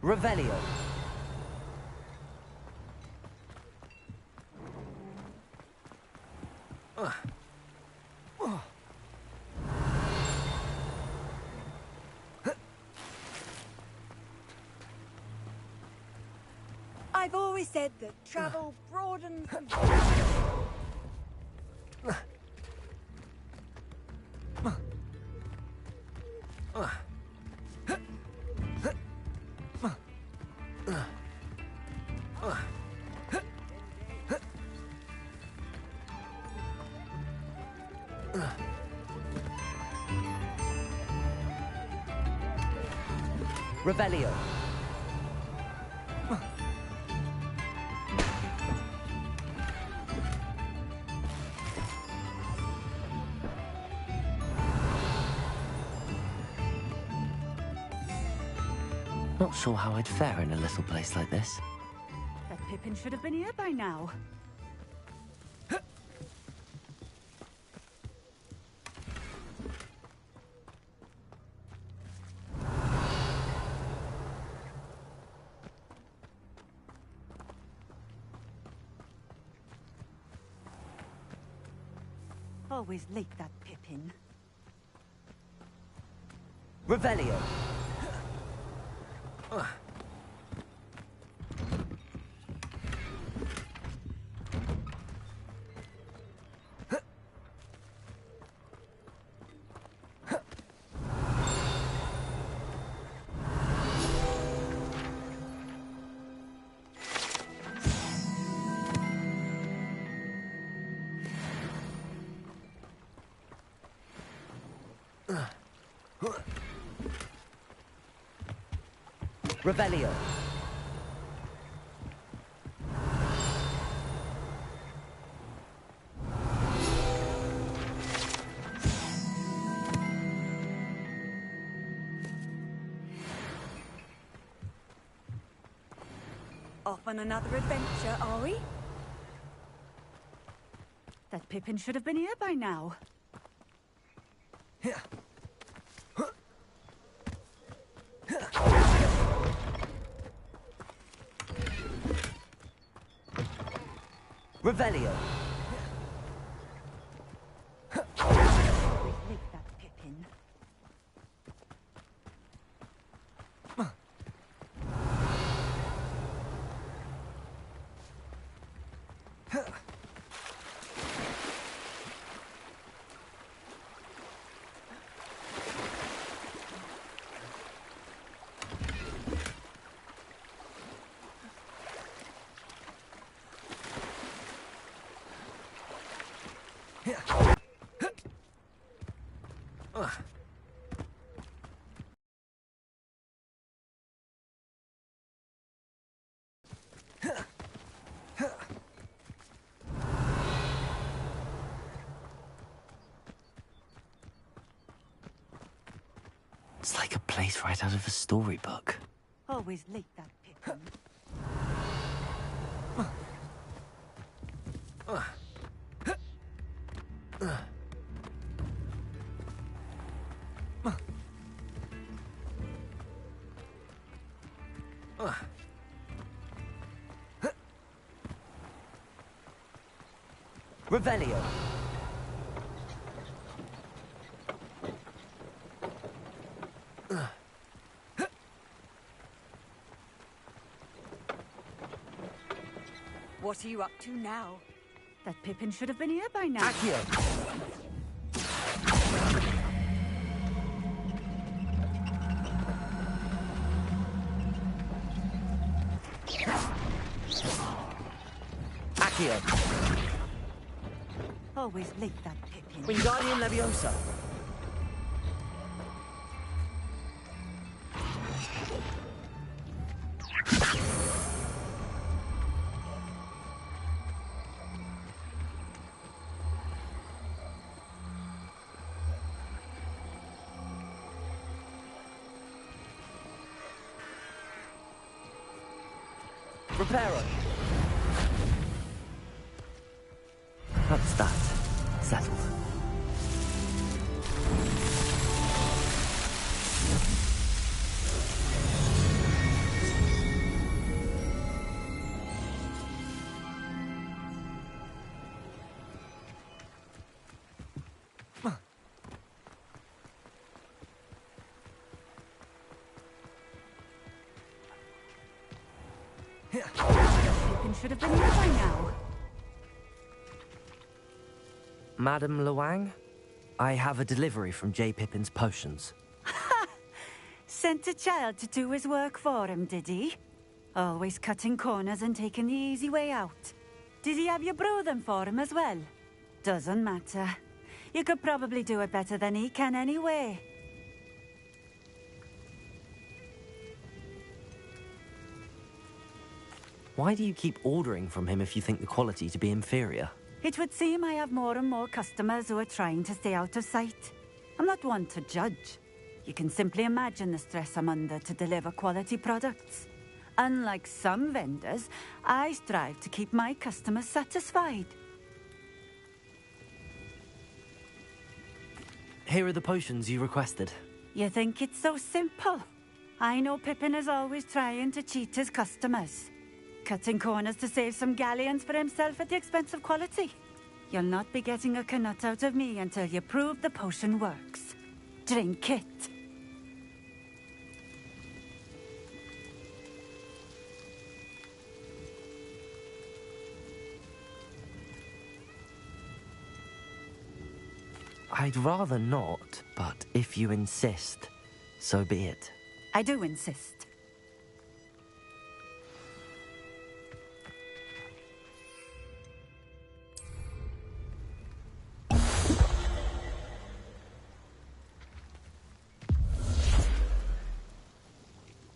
Revelio. I've always said that travel broadens the... Revelio. Not sure how I'd fare in a little place like this. That Pippin should have been here by now. Always late, that Pippin. Revelio. Revelio. Off on another adventure, are we? That Pippin should have been here by now. Revelio. Always late, that Pippin. It's like a place right out of a storybook. Always late, that Pippin. Revelio. What are you up to now? That Pippin should have been here by now. Accio. Accio. Always late, that Pippin. Wingardium Leviosa. Reparo. That's that. Settled. Pippin should have been here by now. Madam Luang, I have a delivery from J. Pippin's potions. Sent a child to do his work for him, did he? Always cutting corners and taking the easy way out. Did he have you brew them for him as well? Doesn't matter. You could probably do it better than he can anyway. Why do you keep ordering from him if you think the quality to be inferior? It would seem I have more and more customers who are trying to stay out of sight. I'm not one to judge. You can simply imagine the stress I'm under to deliver quality products. Unlike some vendors, I strive to keep my customers satisfied. Here are the potions you requested. You think it's so simple? I know Pippin is always trying to cheat his customers. Cutting corners to save some galleons for himself at the expense of quality. You'll not be getting a knut out of me until you prove the potion works. Drink it. I'd rather not, but if you insist, so be it. I do insist.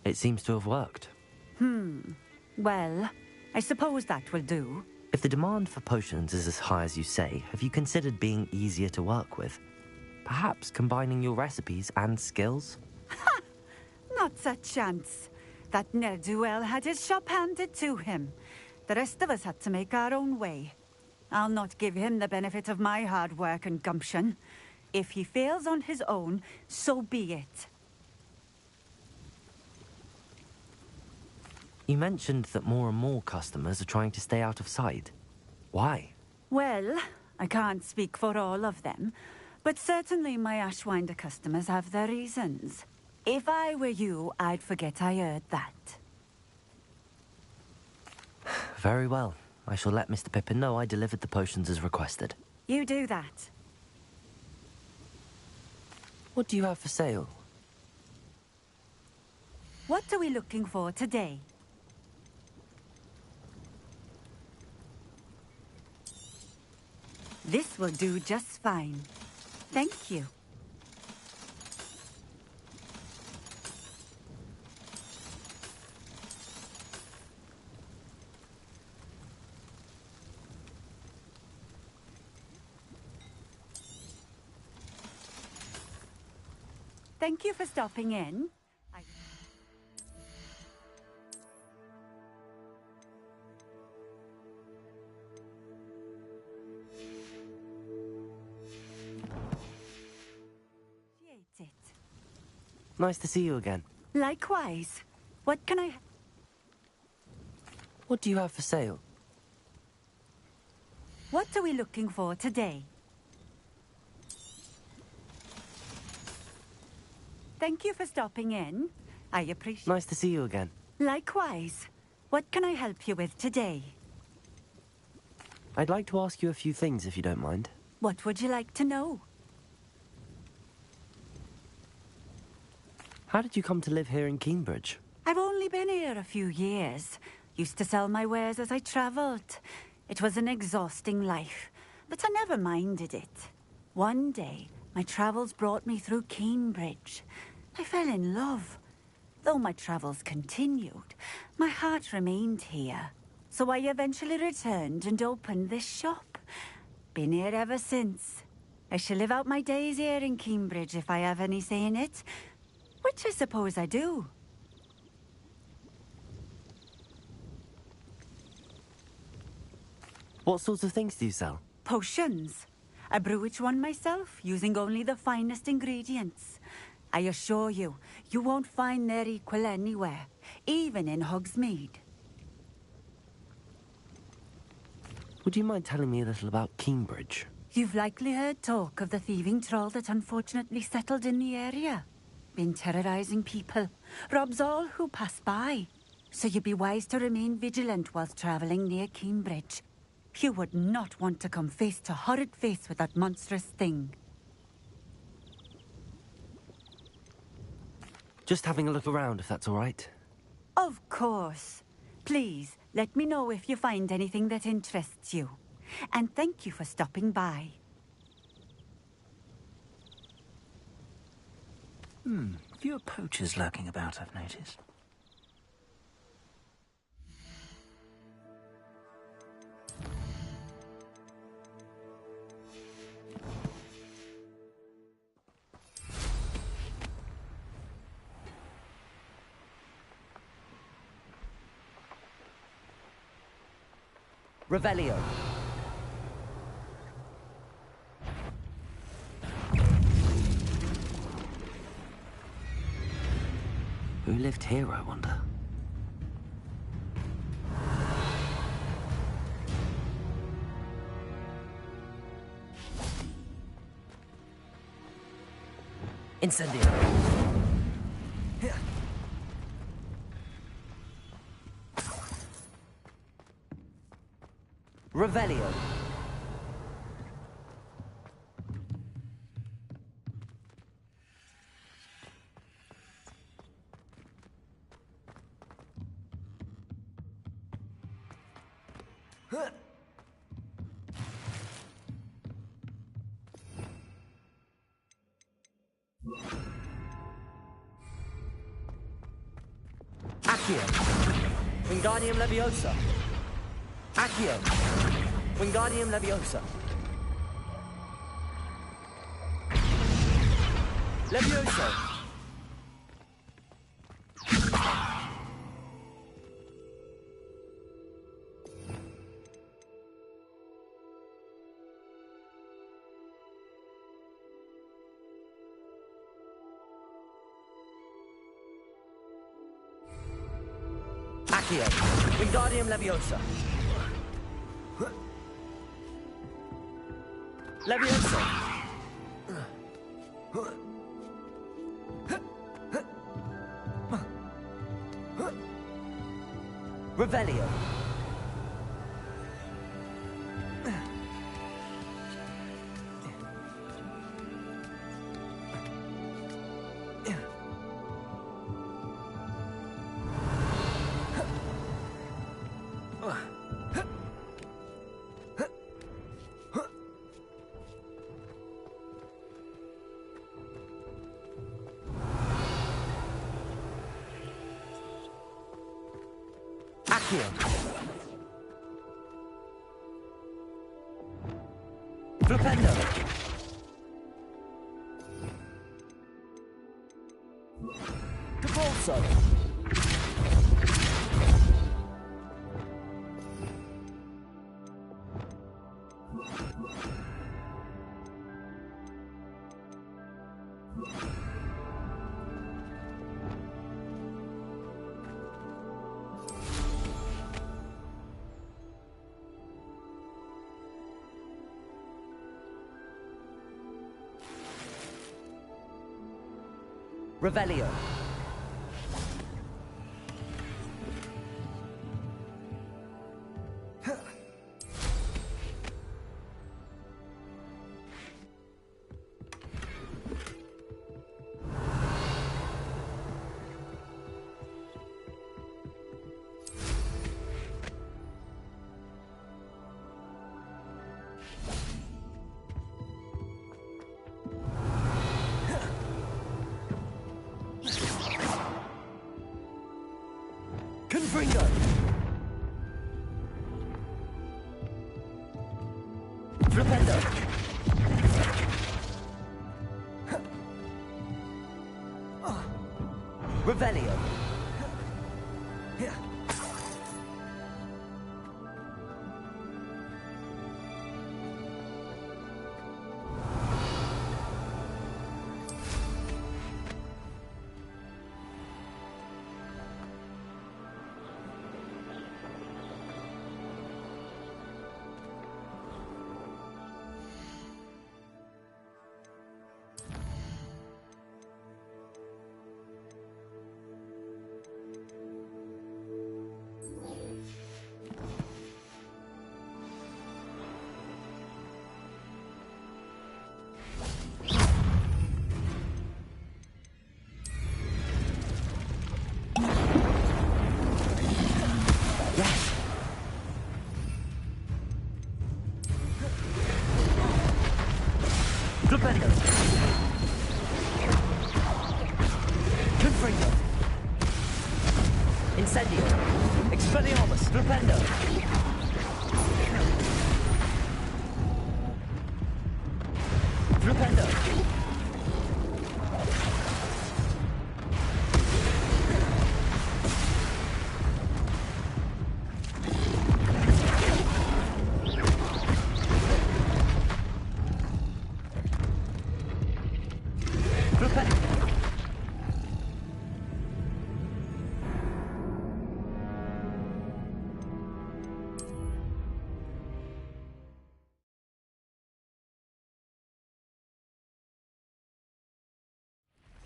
It seems to have worked. Well, I suppose that will do. If the demand for potions is as high as you say, have you considered being easier to work with? Perhaps combining your recipes and skills? Not a chance. That ne'er-do-well had his shop handed to him. The rest of us had to make our own way. I'll not give him the benefit of my hard work and gumption. If he fails on his own, so be it. You mentioned that more and more customers are trying to stay out of sight. Why? Well, I can't speak for all of them, but certainly my Ashwinder customers have their reasons. If I were you, I'd forget I heard that. Very well. I shall let Mr. Pippin know I delivered the potions as requested. You do that. What do you have for sale? What are we looking for today? This will do just fine. Thank you. Thank you for stopping in. Appreciate it. Nice to see you again. Likewise. What can I... What do you have for sale? What are we looking for today? Thank you for stopping in. I appreciate... Nice to see you again. Likewise. What can I help you with today? I'd like to ask you a few things if you don't mind. What would you like to know? How did you come to live here in Cambridge? I've only been here a few years. Used to sell my wares as I travelled. It was an exhausting life, but I never minded it. One day, my travels brought me through Cambridge. I fell in love. Though my travels continued, my heart remained here. So I eventually returned and opened this shop. Been here ever since. I shall live out my days here in Cambridge if I have any say in it, which I suppose I do. What sorts of things do you sell? Potions. I brew each one myself, using only the finest ingredients. I assure you, you won't find their equal anywhere, even in Hogsmeade. Would you mind telling me a little about Cambridge? You've likely heard talk of the thieving troll that unfortunately settled in the area. Been terrorizing people, robs all who pass by. So you'd be wise to remain vigilant whilst traveling near Cambridge. You would not want to come face to horrid face with that monstrous thing. Just having a look around, if that's all right. Of course. Please, let me know if you find anything that interests you. And thank you for stopping by. Fewer poachers lurking about, I've noticed. Revelio. Who lived here, I wonder? Incendio. Revelio. Accio. Wingardium Leviosa. Accio. Wingardium Leviosa. Levioso. Accio. Wingardium Leviosa. Levioso. Revelio. Accio. Flipendo. Capolso. Revelio. Confringo. Flipendo. Revelio. Incendio. Expelliarmus. Flipendo. Flipendo.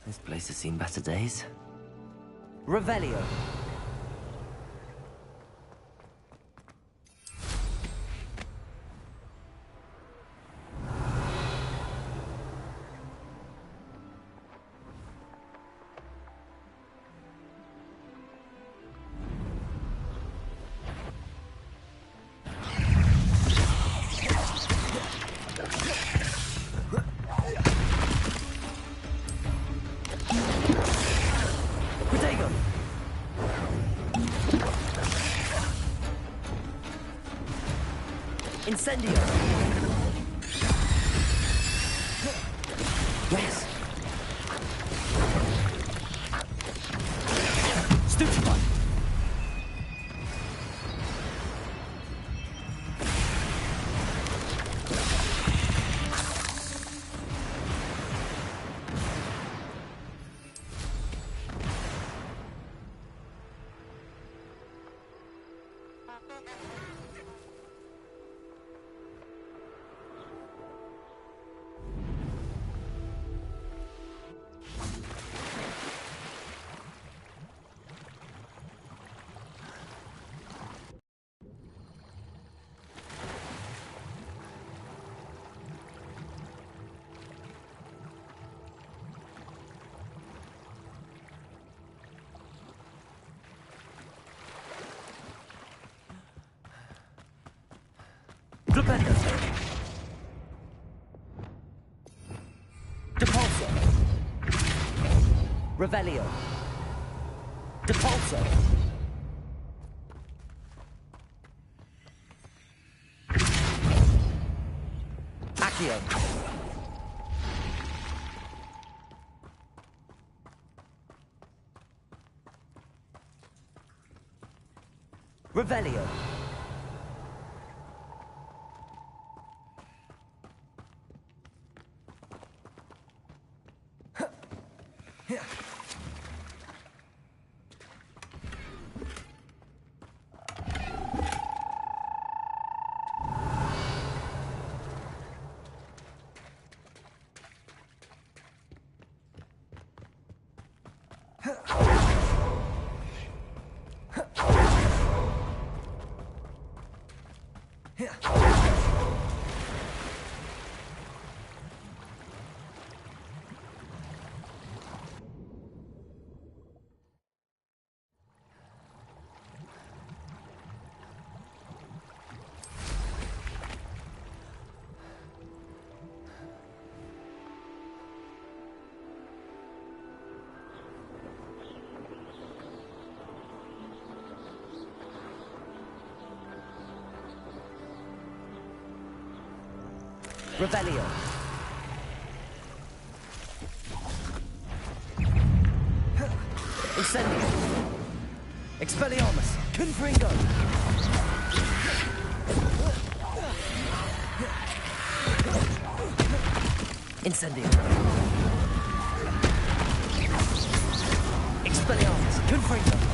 This place has seen better days. Revelio. Incendio. Yes. Stupefy. Flipendo. Depulso. Revelio. Depulso. Accio. Revelio. Revelio. Incendio. Expelliarmus. Confringo. Incendio. Expelliarmus. Confringo.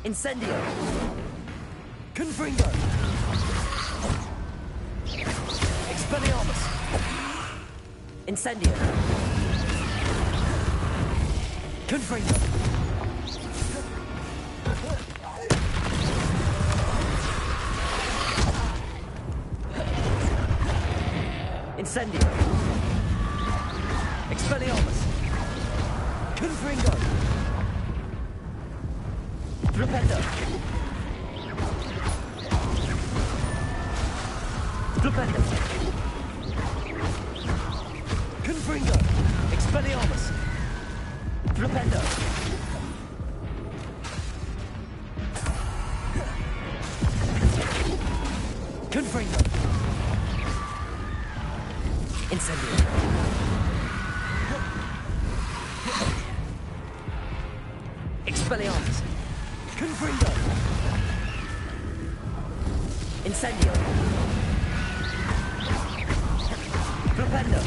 Incendio. Confringo. Expelliarmus. Incendio. Confringo. Incendio. Expelliarmus. Confringo. Flipendo. Flipendo. Confringo. Expelliarmus. Flipendo. Confringo. Incendio. Expelliarmus. Confringo. Incendio. Flipendo.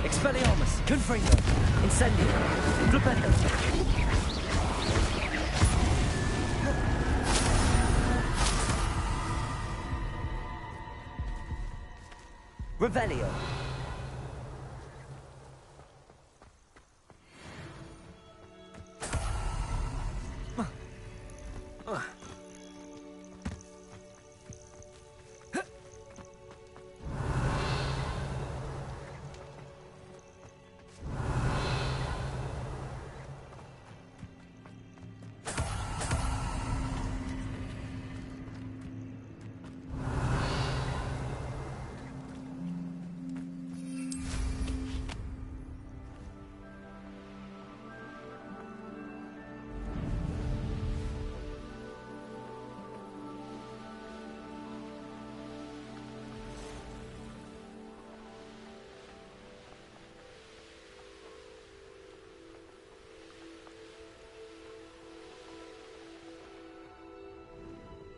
Expelliarmus. Confringo. Incendio. Flipendo. Revelio.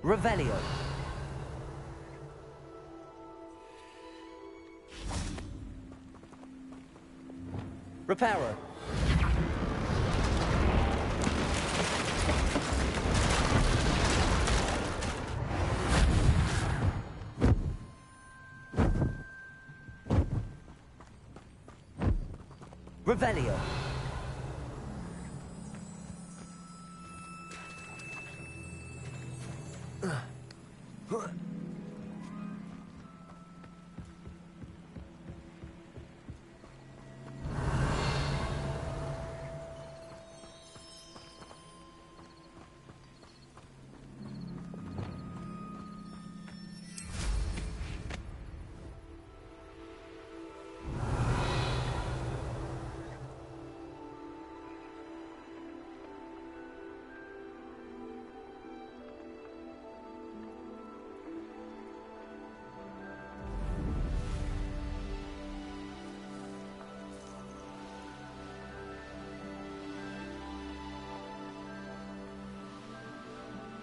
Revelio. Reparo. Revelio.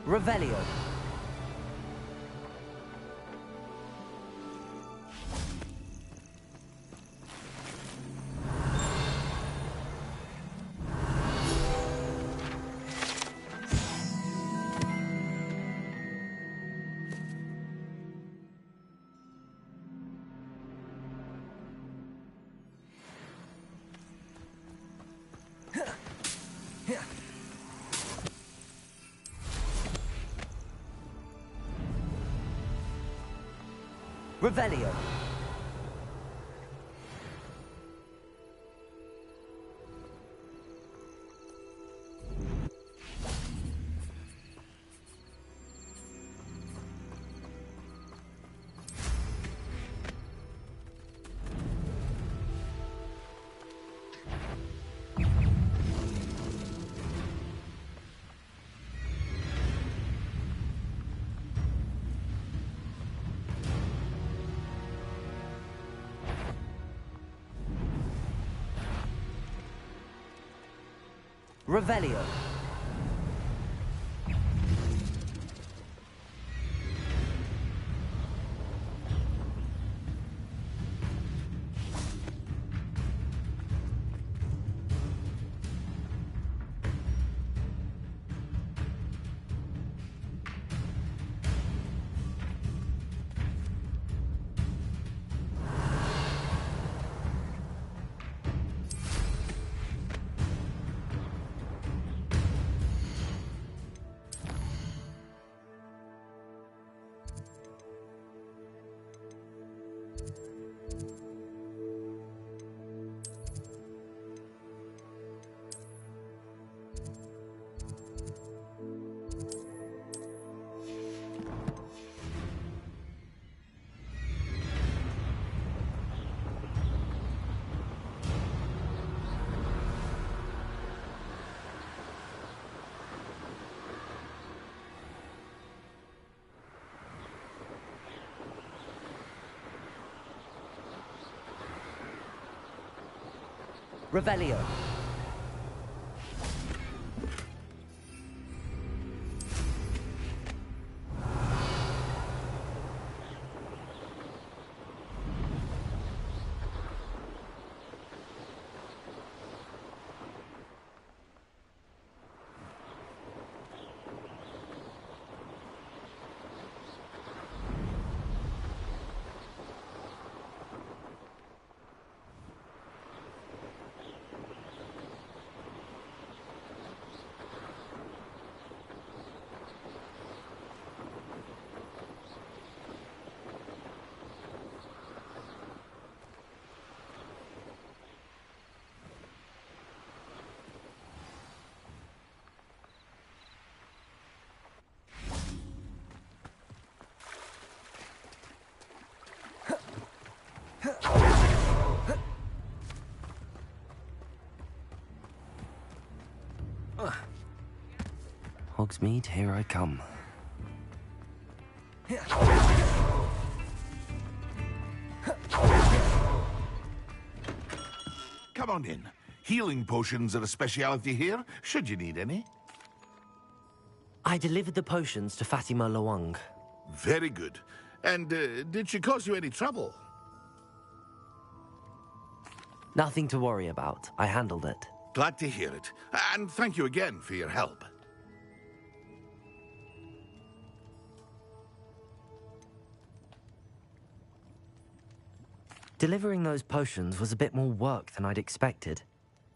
Revelio. Revelio. Revelio. Revelio. Hogsmeade, here I come. Come on in. Healing potions are a speciality here, should you need any. I delivered the potions to Fatima Lawang. Very good. And did she cause you any trouble? Nothing to worry about. I handled it. Glad to hear it. And thank you again for your help. Delivering those potions was a bit more work than I'd expected.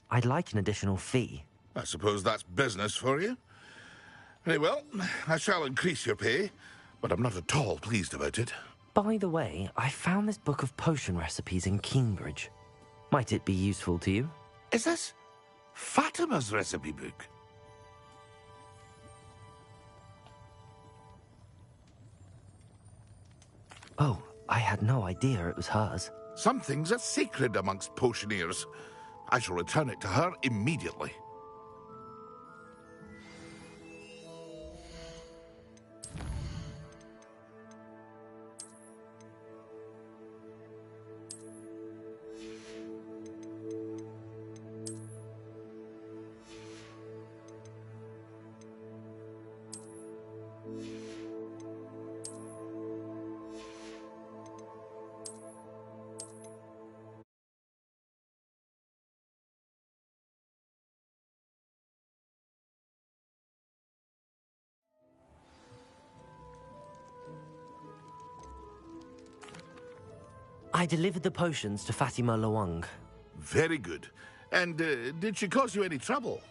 I'd like an additional fee. I suppose that's business for you. Very well, I shall increase your pay, but I'm not at all pleased about it. By the way, I found this book of potion recipes in Cambridge. Might it be useful to you? Is this Fatima's recipe book? Oh, I had no idea it was hers. Some things are sacred amongst potioneers. I shall return it to her immediately. I delivered the potions to Fatima Lawang. Very good. And did she cause you any trouble?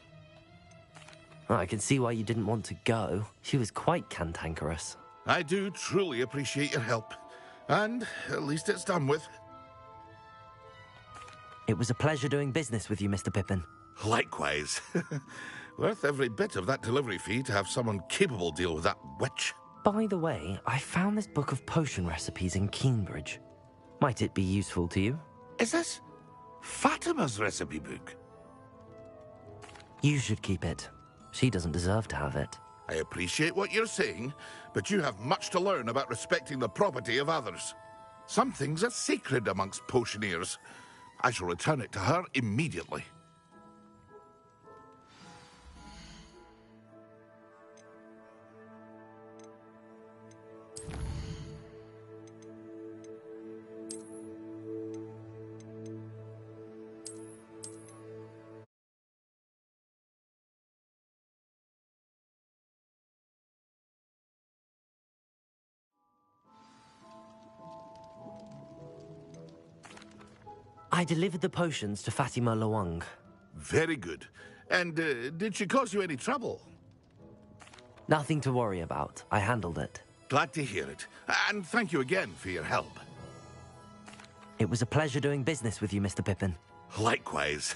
I can see why you didn't want to go. She was quite cantankerous. I do truly appreciate your help. And at least it's done with. It was a pleasure doing business with you, Mr. Pippin. Likewise. Worth every bit of that delivery fee to have someone capable deal with that witch. By the way, I found this book of potion recipes in Cambridge. Might it be useful to you? Is this Fatima's recipe book? You should keep it. She doesn't deserve to have it. I appreciate what you're saying, but you have much to learn about respecting the property of others. Some things are sacred amongst potioneers. I shall return it to her immediately. I delivered the potions to Fatima Lawang. Very good. And did she cause you any trouble? Nothing to worry about. I handled it. Glad to hear it. And thank you again for your help. It was a pleasure doing business with you, Mr. Pippin. Likewise.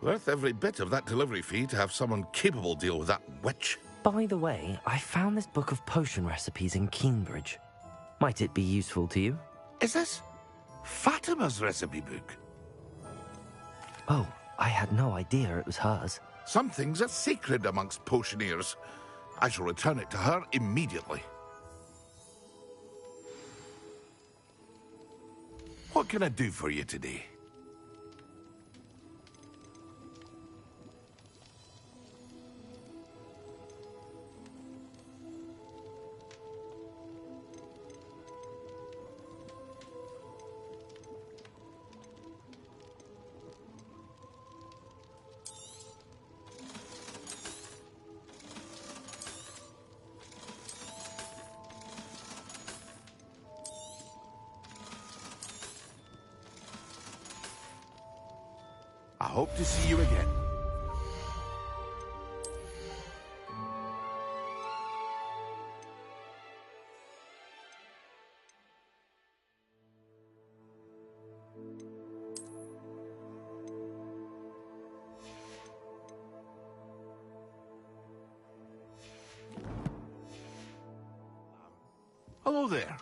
Worth every bit of that delivery fee to have someone capable deal with that witch. By the way, I found this book of potion recipes in Cambridge. Might it be useful to you? Is this Fatima's recipe book? Oh, I had no idea it was hers. Some things are sacred amongst potioneers. I shall return it to her immediately. What can I do for you today? hope to see you again. Hello there.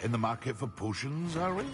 In the market for potions, are we?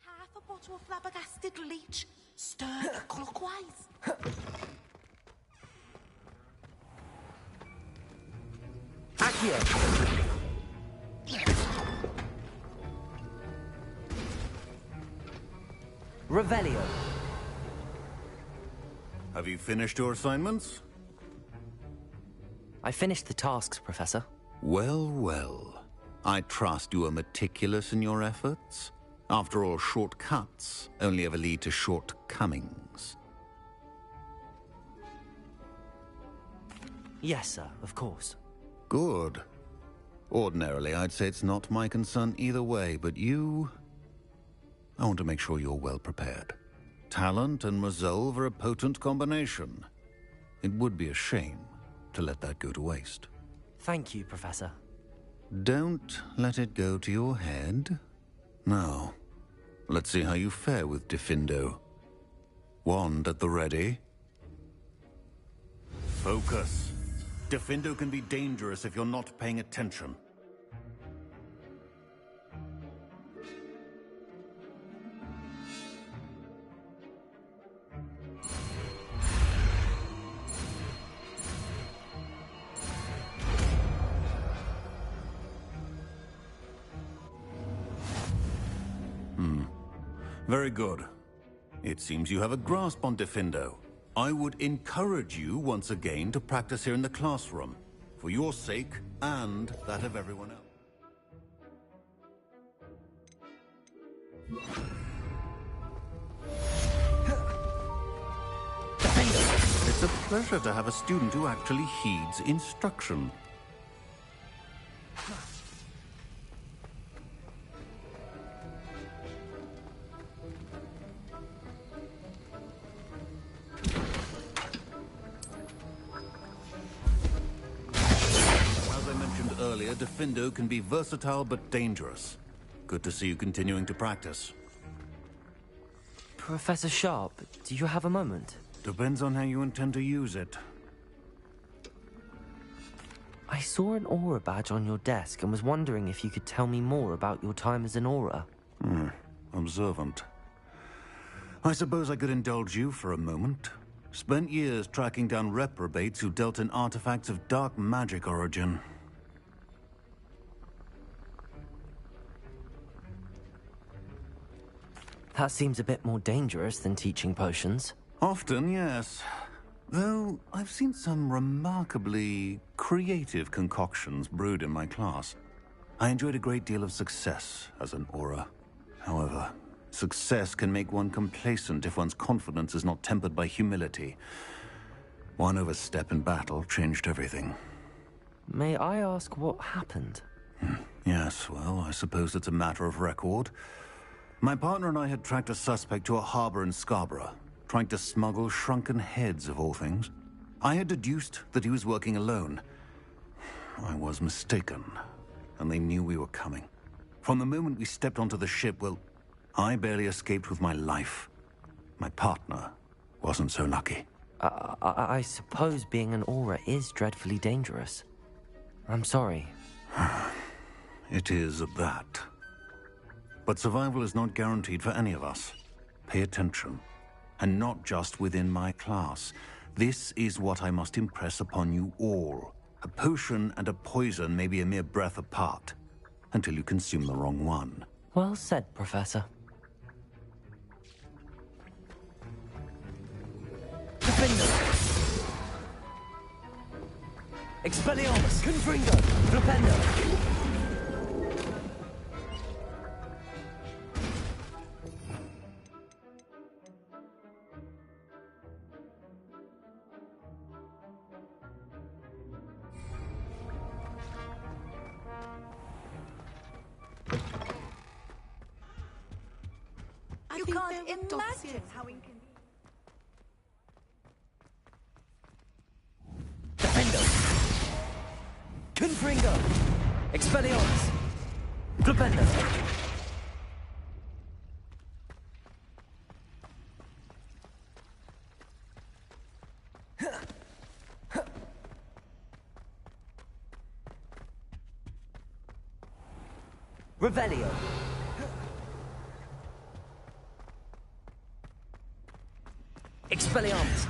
Half a bottle of flabbergasted leech, stirred clockwise. Accio. Revelio. Have you finished your assignments? I finished the tasks, Professor. Well, well. I trust you are meticulous in your efforts. After all, shortcuts only ever lead to shortcomings. Yes, sir, of course. Good. Ordinarily, I'd say it's not my concern either way, but you... I want to make sure you're well prepared. Talent and resolve are a potent combination. It would be a shame to let that go to waste. Thank you, Professor. Don't let it go to your head. Now, let's see how you fare with Diffindo. Wand at the ready. Focus. Diffindo can be dangerous if you're not paying attention. Very good. It seems you have a grasp on Diffindo. I would encourage you once again to practice here in the classroom, for your sake and that of everyone else. It's a pleasure to have a student who actually heeds instruction. Diffindo can be versatile but dangerous. Good to see you continuing to practice. Professor Sharp, do you have a moment? Depends on how you intend to use it. I saw an aura badge on your desk and was wondering if you could tell me more about your time as an aura. Observant. I suppose I could indulge you for a moment. Spent years tracking down reprobates who dealt in artifacts of dark magic origin. That seems a bit more dangerous than teaching potions. Often, yes. Though I've seen some remarkably creative concoctions brewed in my class. I enjoyed a great deal of success as an aura. However, success can make one complacent if one's confidence is not tempered by humility. One overstep in battle changed everything. May I ask what happened? Yes, well, I suppose it's a matter of record. My partner and I had tracked a suspect to a harbor in Scarborough, trying to smuggle shrunken heads of all things. I had deduced that he was working alone. I was mistaken, and they knew we were coming. From the moment we stepped onto the ship, well, I barely escaped with my life. My partner wasn't so lucky. I suppose being an aura is dreadfully dangerous. I'm sorry. It is at that. But survival is not guaranteed for any of us. Pay attention. And not just within my class. This is what I must impress upon you all. A potion and a poison may be a mere breath apart, until you consume the wrong one. Well said, Professor. Expelliarmus! Confringo! Flipendo! You can't imagine how inconvenient. Defendo! Confringo! Expelliarmus! Flipendo! Revelio! Expelliarmus!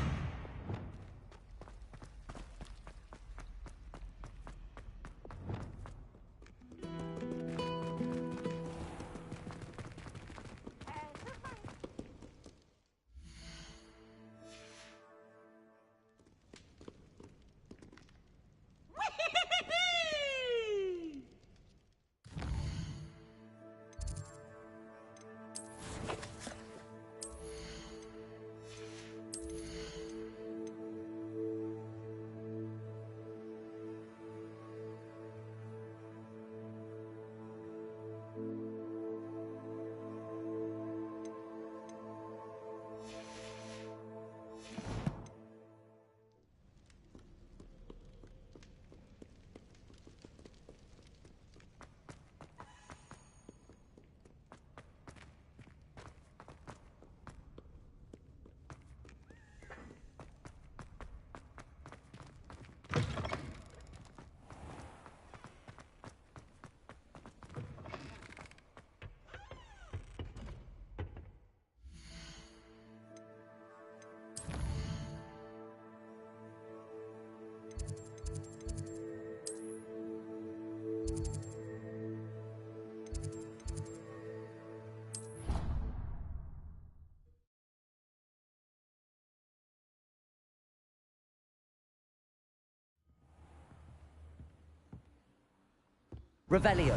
Revelio!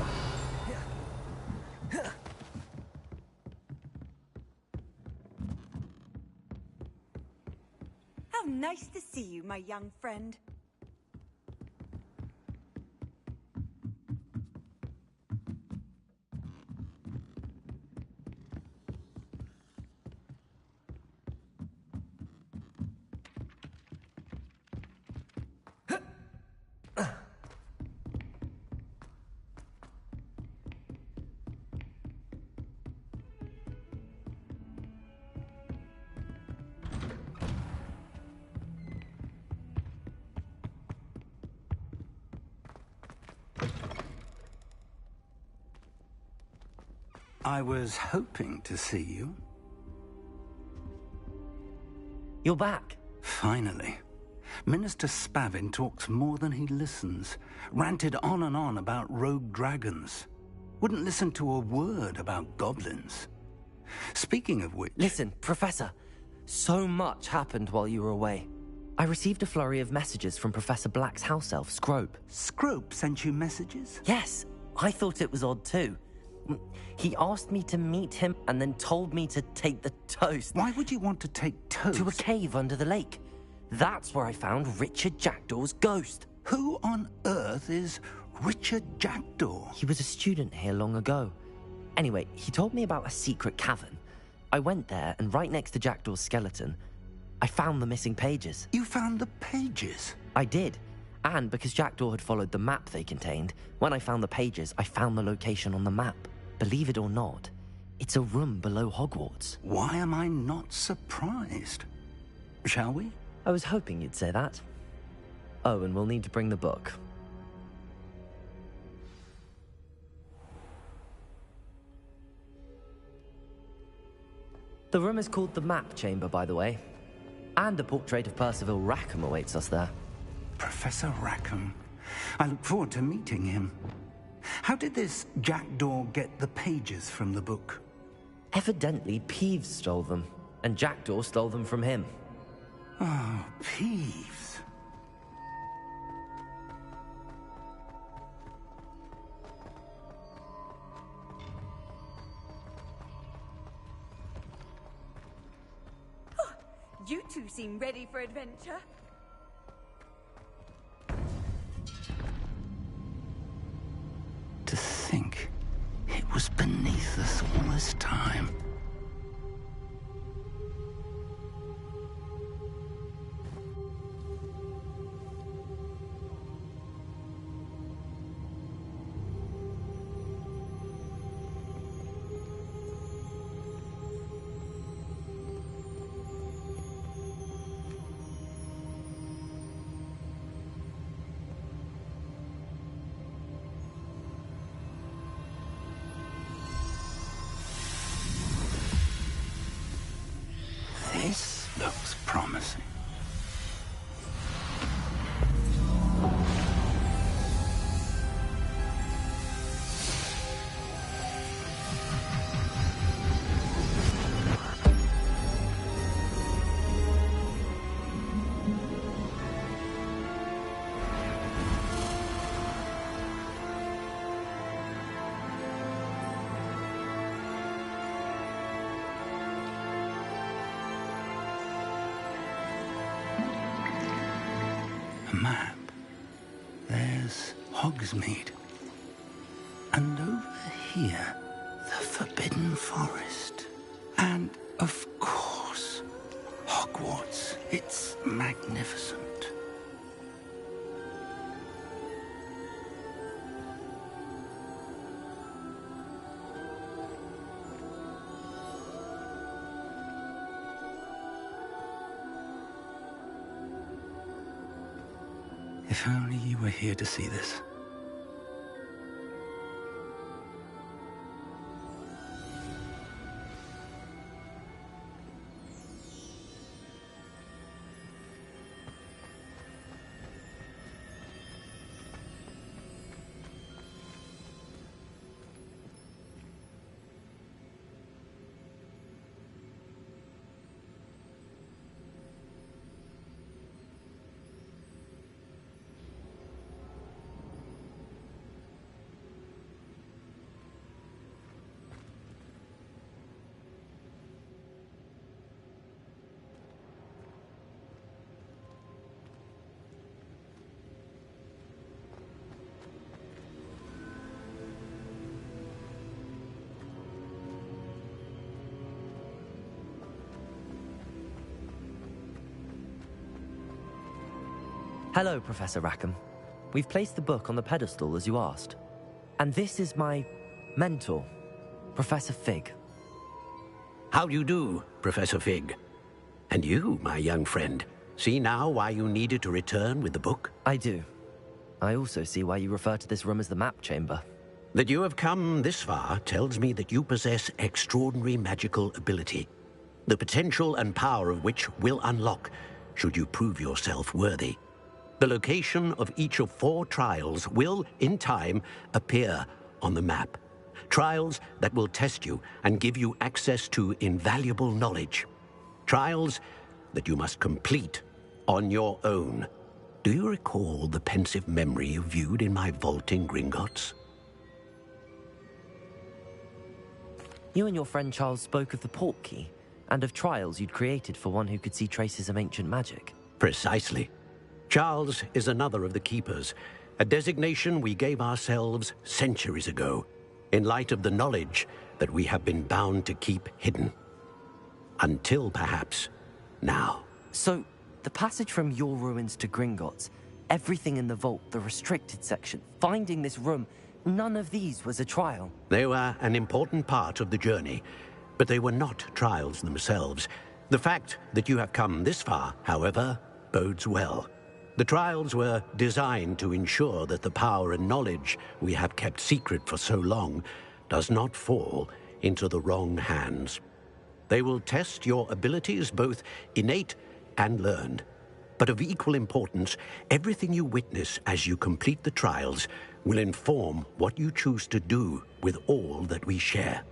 How nice to see you, my young friend. I was hoping to see you. You're back. Finally. Minister Spavin talks more than he listens. Ranted on and on about rogue dragons. Wouldn't listen to a word about goblins. Speaking of which... Listen, Professor. So much happened while you were away. I received a flurry of messages from Professor Black's house elf, Scrope. Scrope sent you messages? Yes, I thought it was odd too. He asked me to meet him and then told me to take the toast. Why would you want to take toast? To a cave under the lake. That's where I found Richard Jackdaw's ghost. Who on earth is Richard Jackdaw? He was a student here long ago. Anyway, he told me about a secret cavern. I went there, and right next to Jackdaw's skeleton, I found the missing pages. You found the pages? I did. And because Jackdaw had followed the map they contained, when I found the pages, I found the location on the map. Believe it or not, it's a room below Hogwarts. Why am I not surprised? Shall we? I was hoping you'd say that. Oh, and we'll need to bring the book. The room is called the Map Chamber, by the way. And a portrait of Percival Rackham awaits us there. Professor Rackham. I look forward to meeting him. How did this Jackdaw get the pages from the book? Evidently, Peeves stole them, and Jackdaw stole them from him. Oh, Peeves. You two seem ready for adventure. To think it was beneath us all this time. This looks promising. A map. There's Hogsmeade. And over here, the Forbidden Forest. And, of course, Hogwarts. It's magnificent. If only you were here to see this. Hello, Professor Rackham. We've placed the book on the pedestal as you asked. And this is my mentor, Professor Fig. How do you do, Professor Fig? And you, my young friend, see now why you needed to return with the book? I do. I also see why you refer to this room as the Map Chamber. That you have come this far tells me that you possess extraordinary magical ability, the potential and power of which will unlock should you prove yourself worthy. The location of each of 4 trials will, in time, appear on the map. Trials that will test you and give you access to invaluable knowledge. Trials that you must complete on your own. Do you recall the pensive memory you viewed in my vault in Gringotts? You and your friend Charles spoke of the port key, and of trials you'd created for one who could see traces of ancient magic. Precisely. Charles is another of the Keepers, a designation we gave ourselves centuries ago, in light of the knowledge that we have been bound to keep hidden. Until, perhaps, now. So, the passage from your ruins to Gringotts, everything in the vault, the restricted section, finding this room, none of these was a trial. They were an important part of the journey, but they were not trials themselves. The fact that you have come this far, however, bodes well. The trials were designed to ensure that the power and knowledge we have kept secret for so long does not fall into the wrong hands. They will test your abilities, both innate and learned. But of equal importance, everything you witness as you complete the trials will inform what you choose to do with all that we share.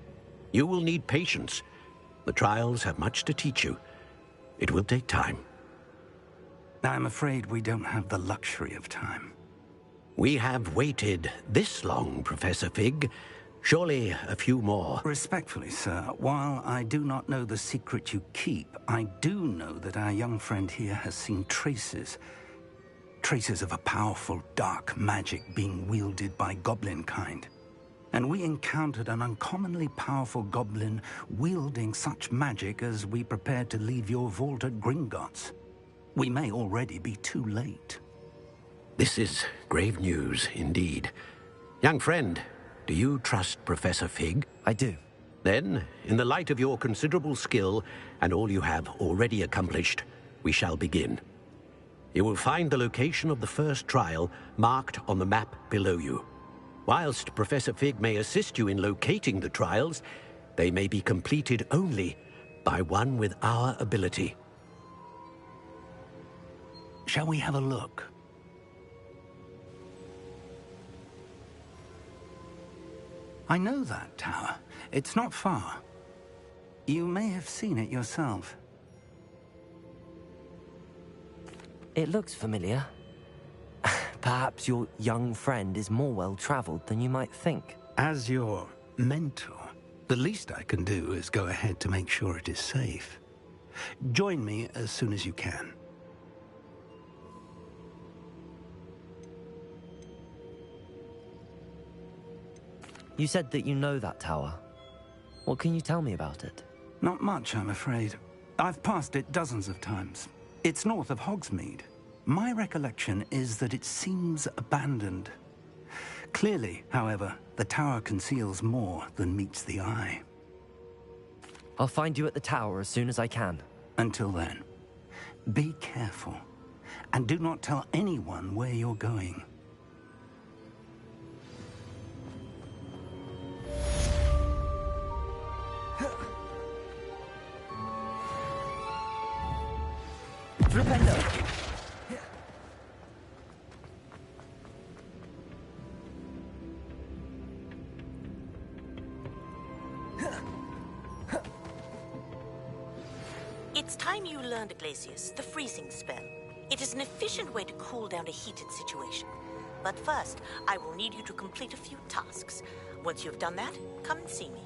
You will need patience. The trials have much to teach you. It will take time. I'm afraid we don't have the luxury of time. We have waited this long, Professor Fig. Surely a few more. Respectfully, sir, while I do not know the secret you keep, I do know that our young friend here has seen traces of a powerful dark magic being wielded by goblin kind. And we encountered an uncommonly powerful goblin wielding such magic as we prepared to leave your vault at Gringotts. We may already be too late. This is grave news indeed. Young friend, do you trust Professor Fig? I do. Then, in the light of your considerable skill and all you have already accomplished, we shall begin. You will find the location of the first trial marked on the map below you. Whilst Professor Fig may assist you in locating the trials, they may be completed only by one with our ability. Shall we have a look? I know that tower. It's not far. You may have seen it yourself. It looks familiar. Perhaps your young friend is more well-traveled than you might think. As your mentor, the least I can do is go ahead to make sure it is safe. Join me as soon as you can. You said that you know that tower. What can you tell me about it? Not much, I'm afraid. I've passed it dozens of times. It's north of Hogsmeade. My recollection is that it seems abandoned. Clearly, however, the tower conceals more than meets the eye. I'll find you at the tower as soon as I can. Until then, be careful, and do not tell anyone where you're going. It's time you learned, Glacius, the freezing spell. It is an efficient way to cool down a heated situation. But first, I will need you to complete a few tasks. Once you've done that, come and see me.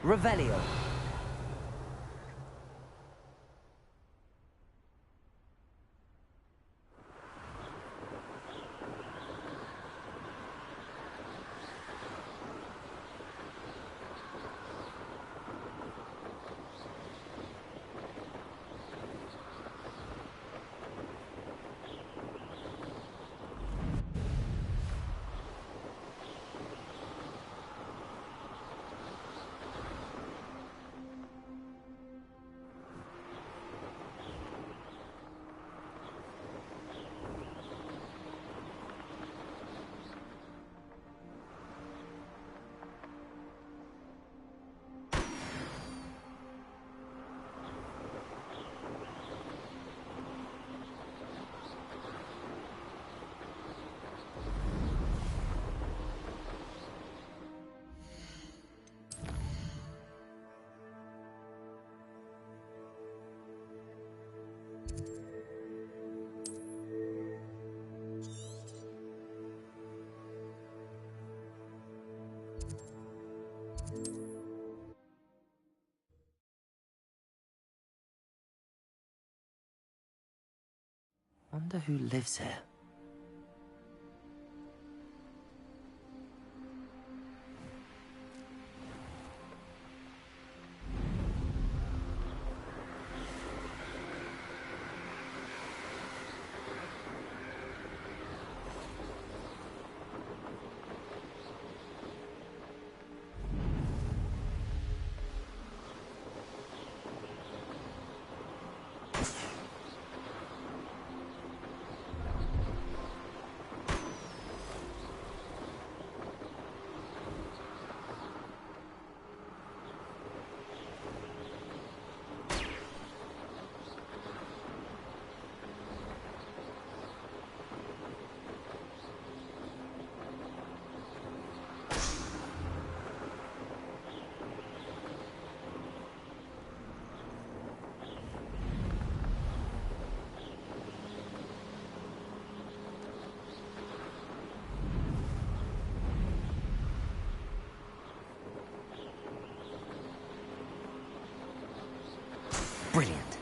Revelio. Wonder who lives here. Brilliant.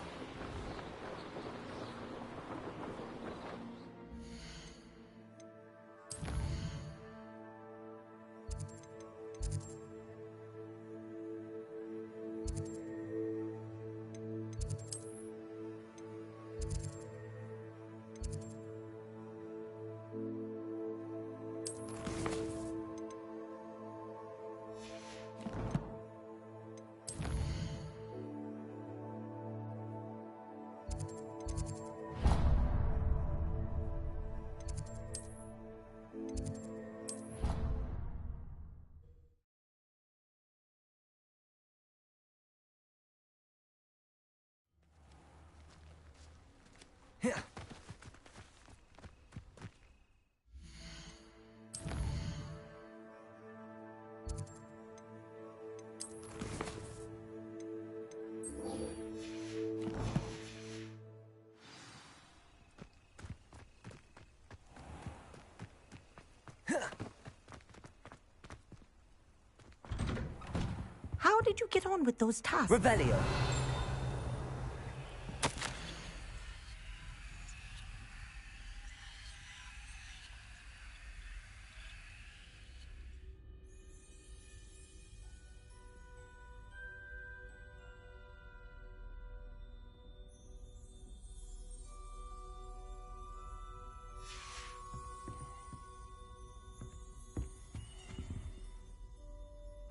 How did you get on with those tasks? Revelio.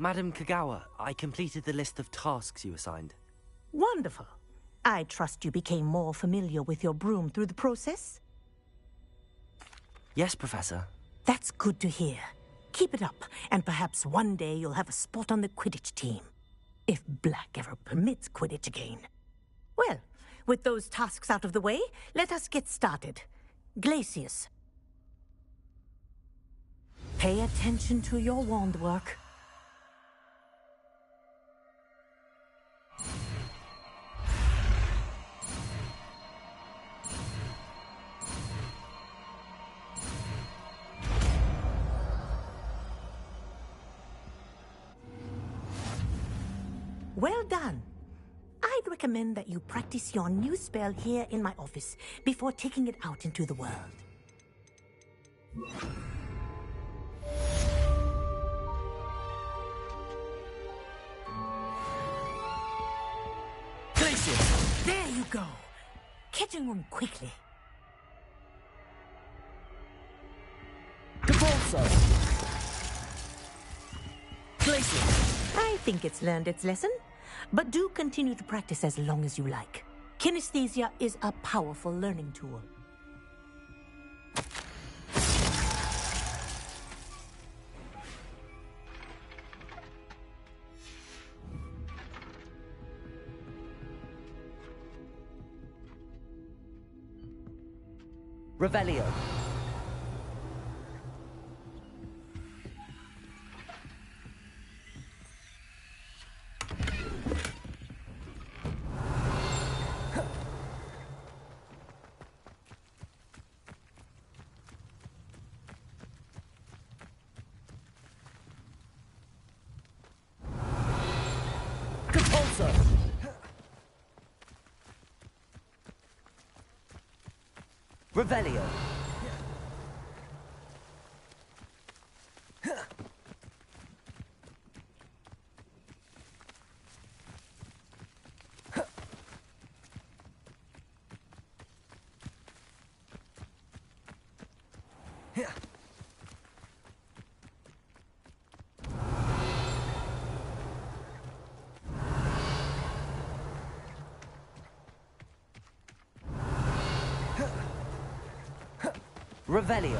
Madam Kagawa, I completed the list of tasks you assigned. Wonderful. I trust you became more familiar with your broom through the process? Yes, Professor. That's good to hear. Keep it up, and perhaps one day you'll have a spot on the Quidditch team. If Black ever permits Quidditch again. Well, with those tasks out of the way, let us get started. Glacius. Pay attention to your wand work. Well done. I'd recommend that you practice your new spell here in my office before taking it out into the world. Glacius! There you go. Kitchen room quickly. Capulso! Glacius! I think it's learned its lesson, but do continue to practice as long as you like. Kinesthesia is a powerful learning tool. Revelio. Capulso. Revelio. Revelio.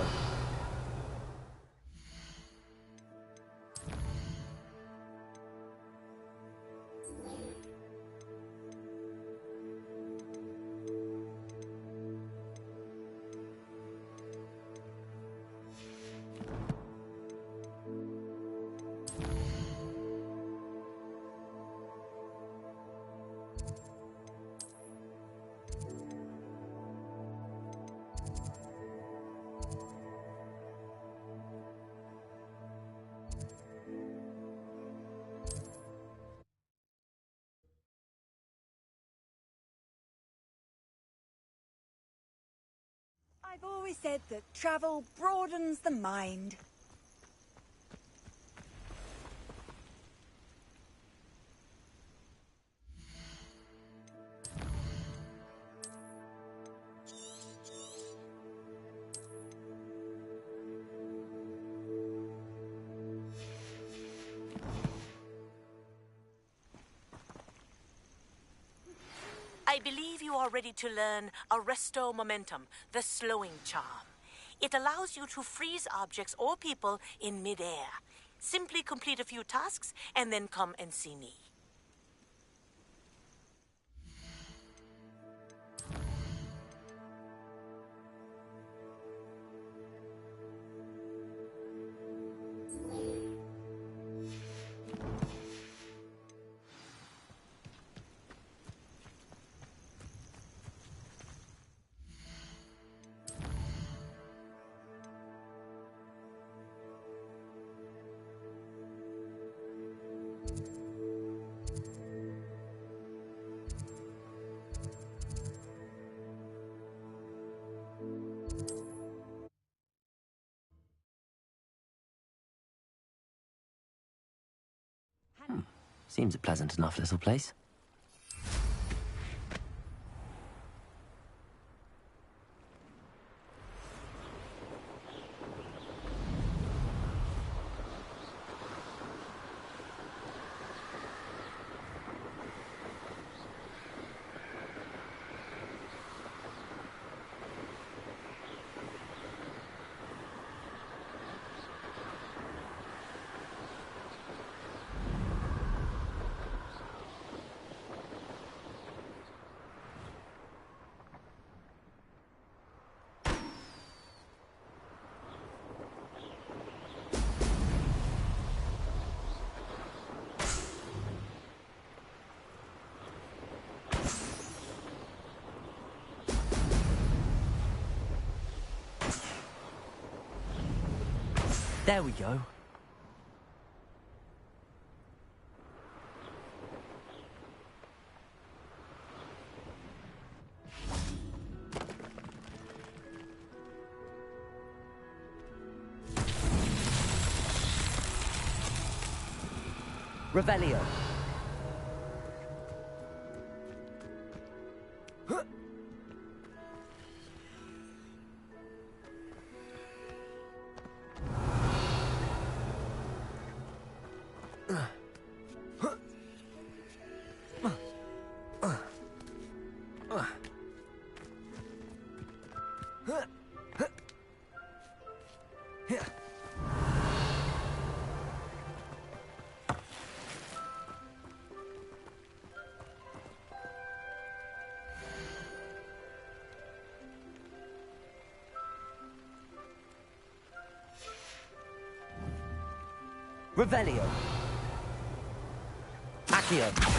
I've always said that travel broadens the mind. I believe you are ready to learn Arresto Momentum, the slowing charm. It allows you to freeze objects or people in midair. Simply complete a few tasks and then come and see me. Seems a pleasant enough little place. There we go. Revelio. Revelio. Accio.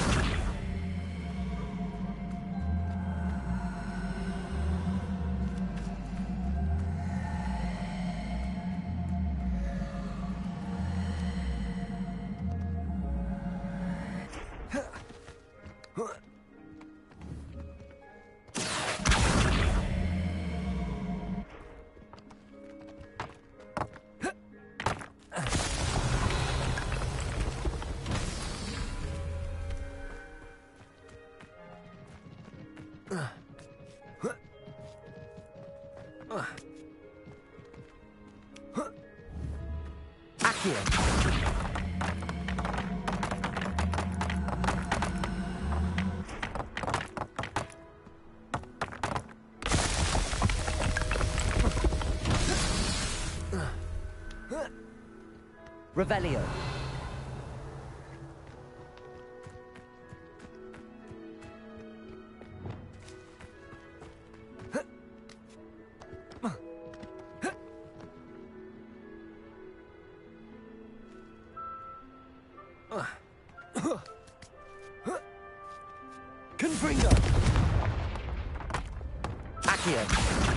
Revelio. Confringo. Accio.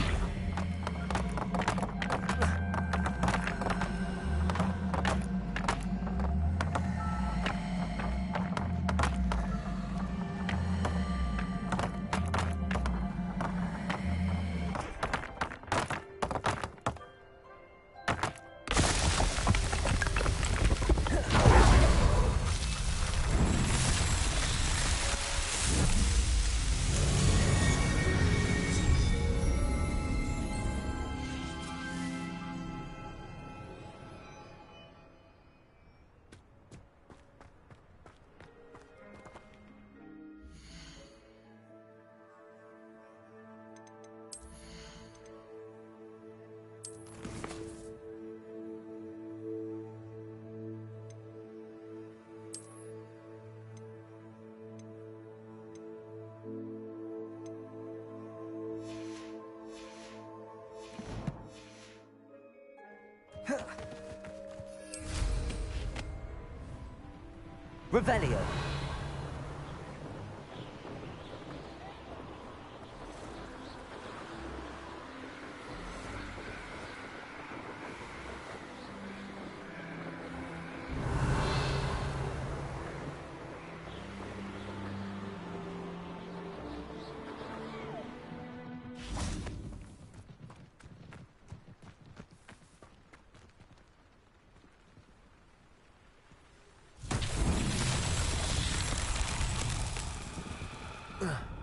Revelio.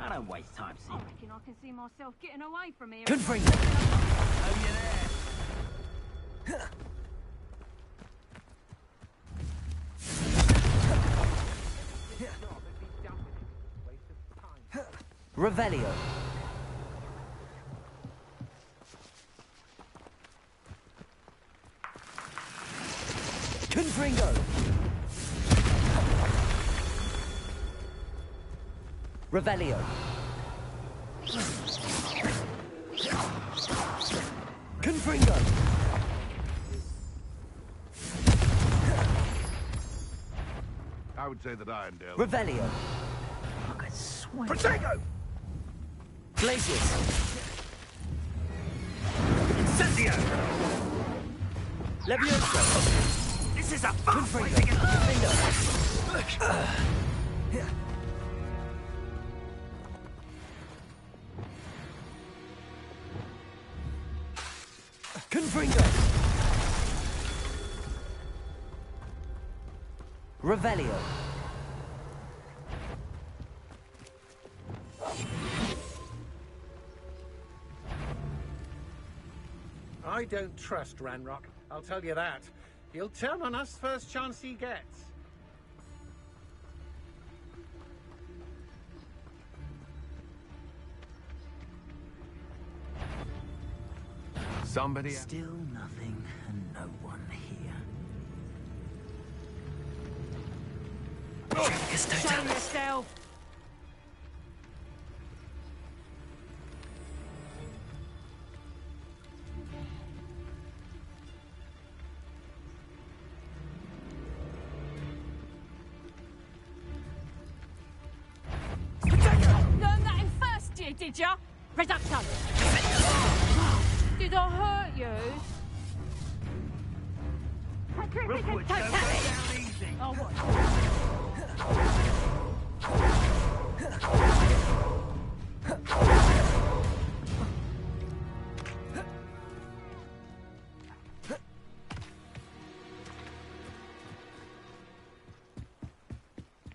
I don't waste time seeing. I reckon I can see myself getting away from here. Confringo. Oh, you there? Revelio. Confringo. Revelio. Confringo. I would say that Irondale. Revelio. I swear. Protego! Glacius. Incendio! Levioso. This is a fast way Confringo. to get... Confringo. Revelio. I don't trust Ranrock, I'll tell you that. He'll turn on us first chance he gets. Somebody... Still nothing and no one here. Show yourself! Learn that in first year, did ya? Reduction! Did I hurt you? Rookwood, go down easy. Oh, what?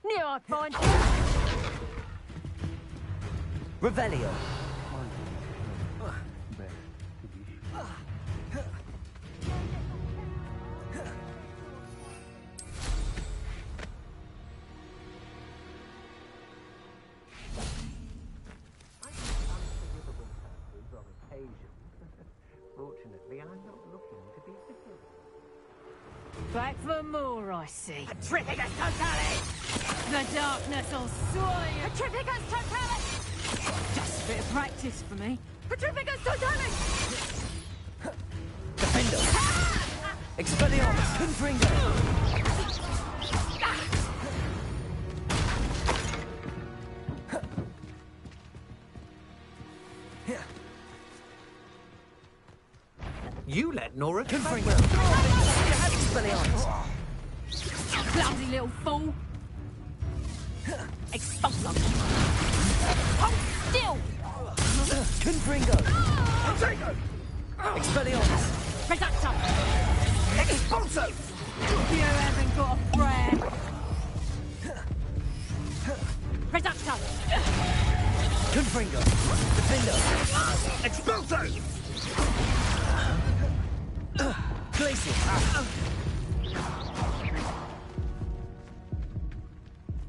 Knew I'd find you. Revelio. Fortunately, I'm not looking to be forgiven. Back for more, I see. Tripicus Totalis! The darkness will swallow you. Tripicus Totalis! Just a bit of practice for me. Tripicus Totalis! Defender. Expelliarmus. Confringo. You let Nora Confringo. Expelliarmus. Bloody little fool. Expulsum. Hold still. Confringo. Contago! Expelliarmus. Reductum. Expulso! You haven't got a prayer. Reductum. Confringo. Defender. Expulso! Glacius.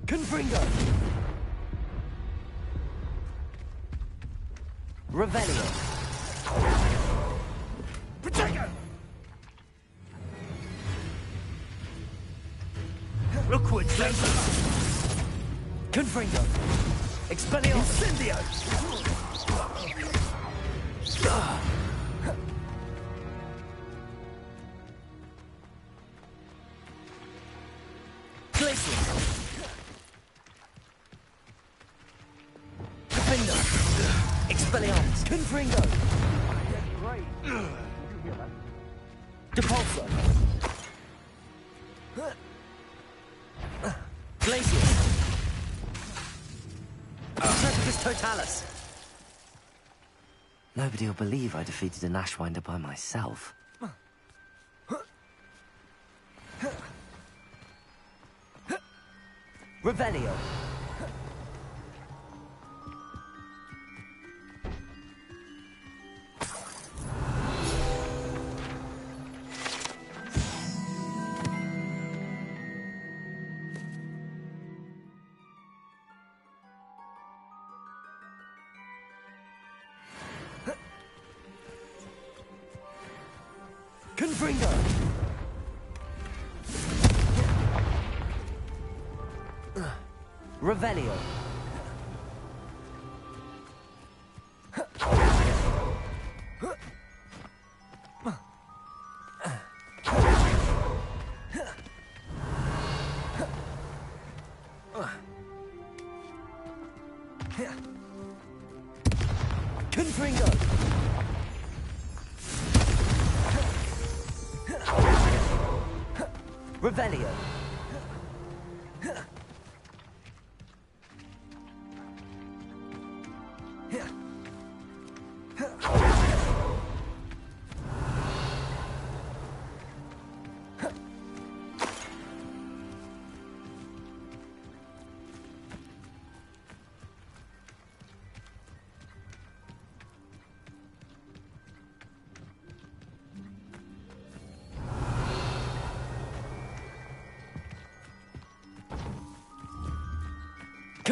Confringo. Revelio. Protego! Rookwood, Glacius! Confringo. Expelliarmus. Incendio! Glacius. Defender. Expelliarmus. Confringo. Depulso. Glacius. Tripicus Totalis. Nobody will believe I defeated an Ashwinder by myself. Revelio. Confringo. Revelio. Confringo. Revelio.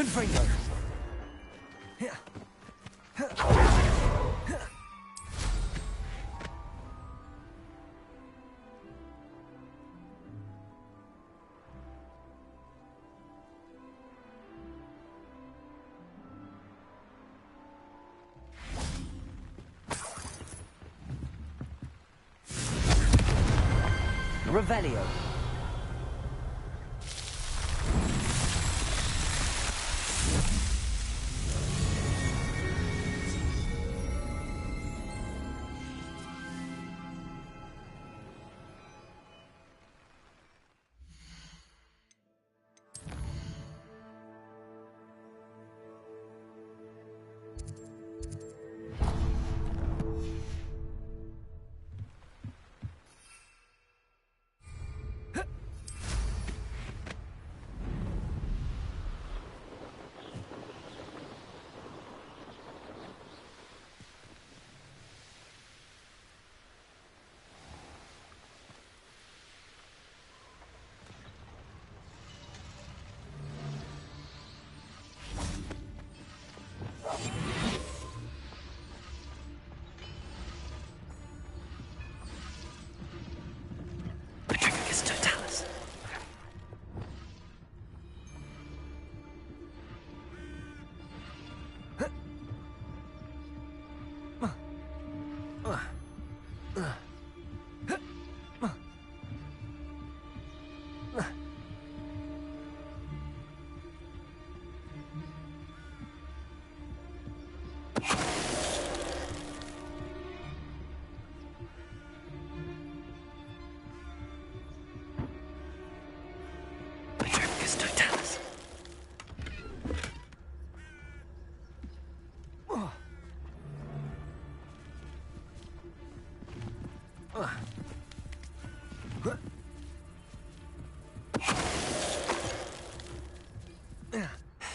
Confringo. Revelio. Totalis. Totalis.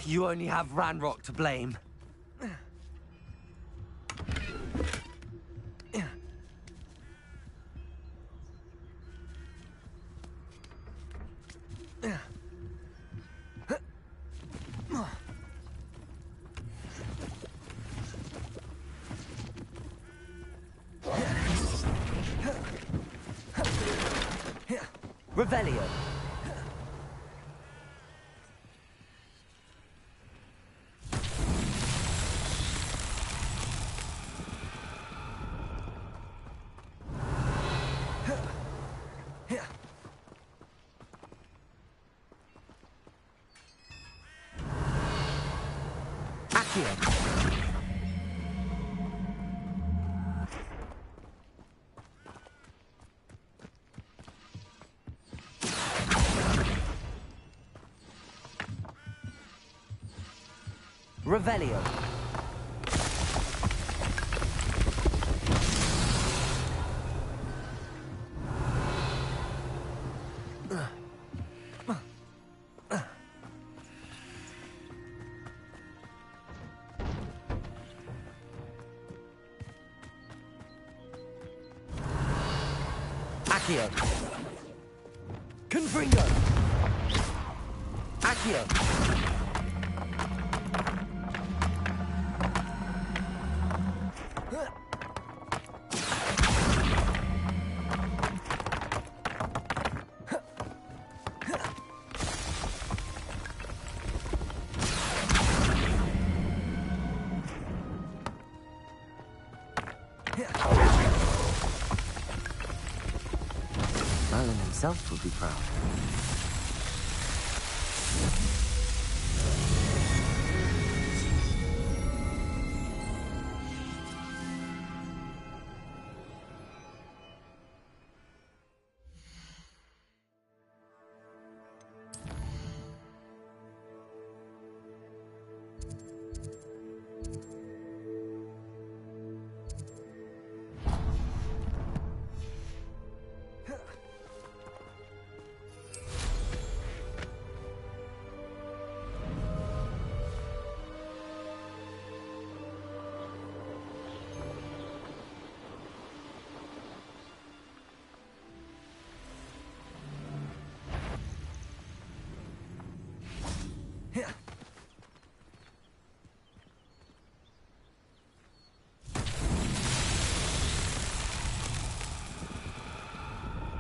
You only have Ranrock to blame. Revelio. Accio. Revelio. Accio. Confringo. Accio. Merlin himself would be proud.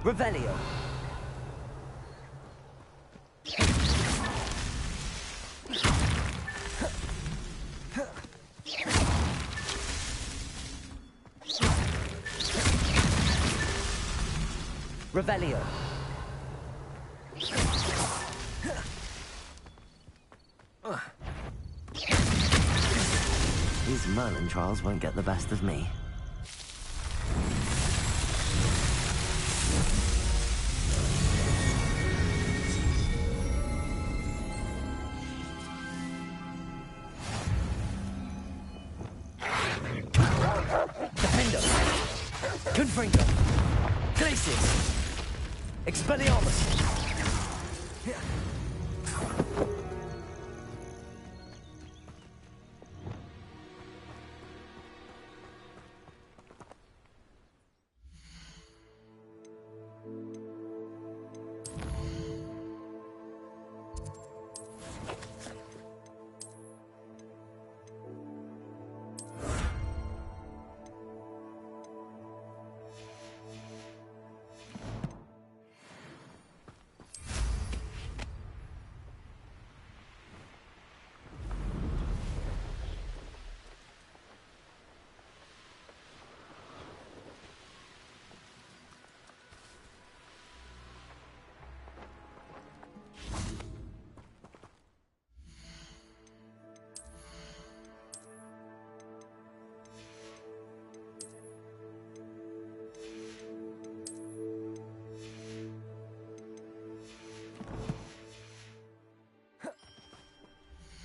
Revelio. Revelio. These Merlin trials won't get the best of me. Defendo. Confringo. Glacius. Expelliarmus.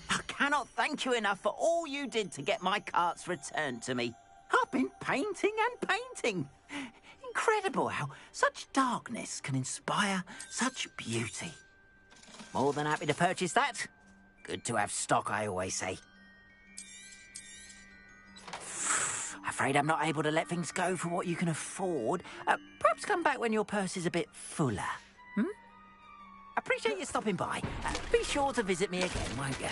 I cannot thank you enough for all you did to get my carts returned to me. I've been painting and painting. Incredible how such darkness can inspire such beauty. More than happy to purchase that. Good to have stock, I always say. Afraid I'm not able to let things go for what you can afford. Perhaps come back when your purse is a bit fuller. Appreciate you stopping by. Be sure to visit me again, won't you?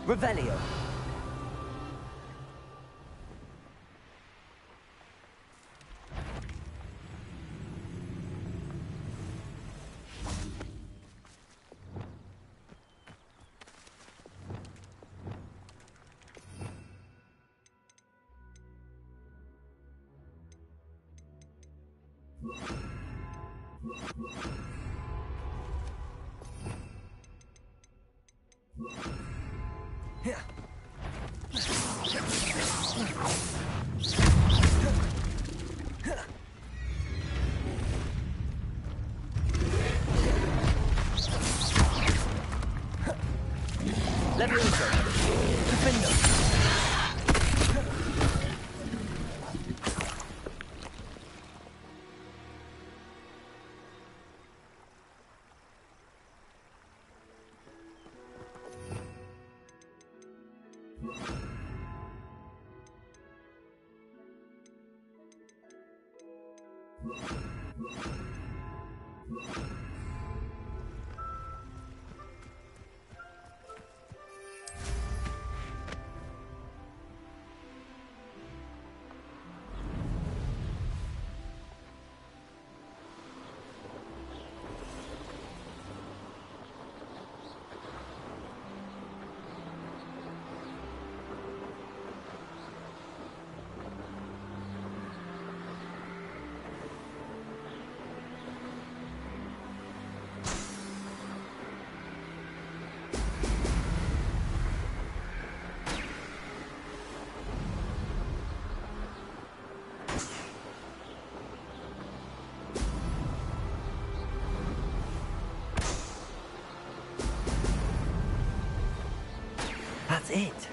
Revelio. Levioso. Defendo. That's it.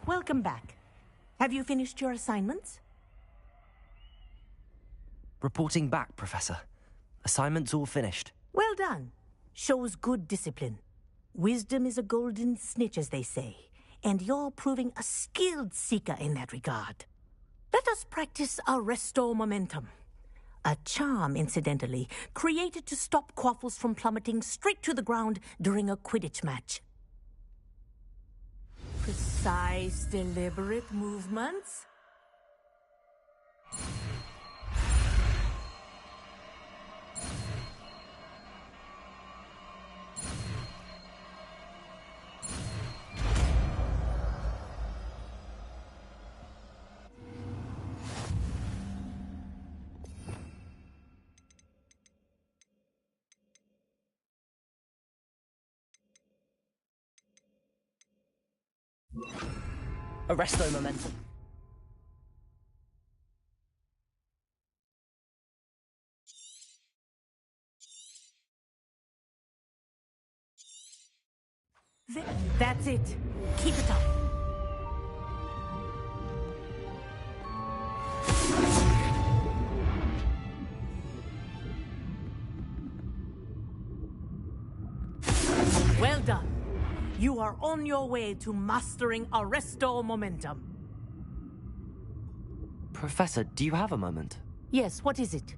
Welcome back. Have you finished your assignments? Reporting back, Professor. Assignment's all finished. Well done. Shows good discipline. Wisdom is a golden snitch, as they say, and you're proving a skilled seeker in that regard. Let us practice our restore momentum. A charm, incidentally, created to stop quaffles from plummeting straight to the ground during a Quidditch match. Precise, deliberate movements. Arresto momentum. That's it. Keep it up. Well done. You are on your way to mastering Arresto momentum. Professor, do you have a moment? Yes, what is it?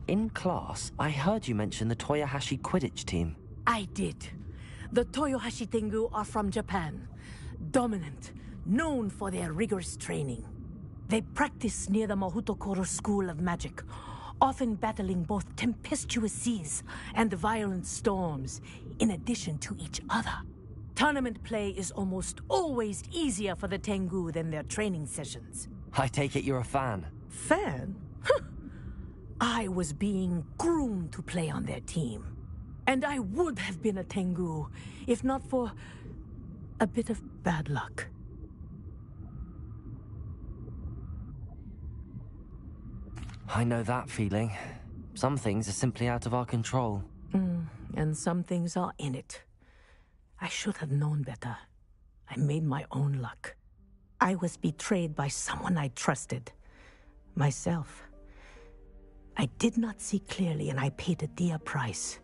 In class, I heard you mention the Toyohashi Quidditch team. I did. The Toyohashi Tengu are from Japan. Dominant, known for their rigorous training. They practice near the Mahutokoro School of Magic, often battling both tempestuous seas and violent storms, in addition to each other. Tournament play is almost always easier for the Tengu than their training sessions. I take it you're a fan. Fan? I was being groomed to play on their team. And I would have been a Tengu, if not for a bit of bad luck. I know that feeling. Some things are simply out of our control. And some things are in it. I should have known better. I made my own luck. I was betrayed by someone I trusted. Myself. I did not see clearly, and I paid a dear price.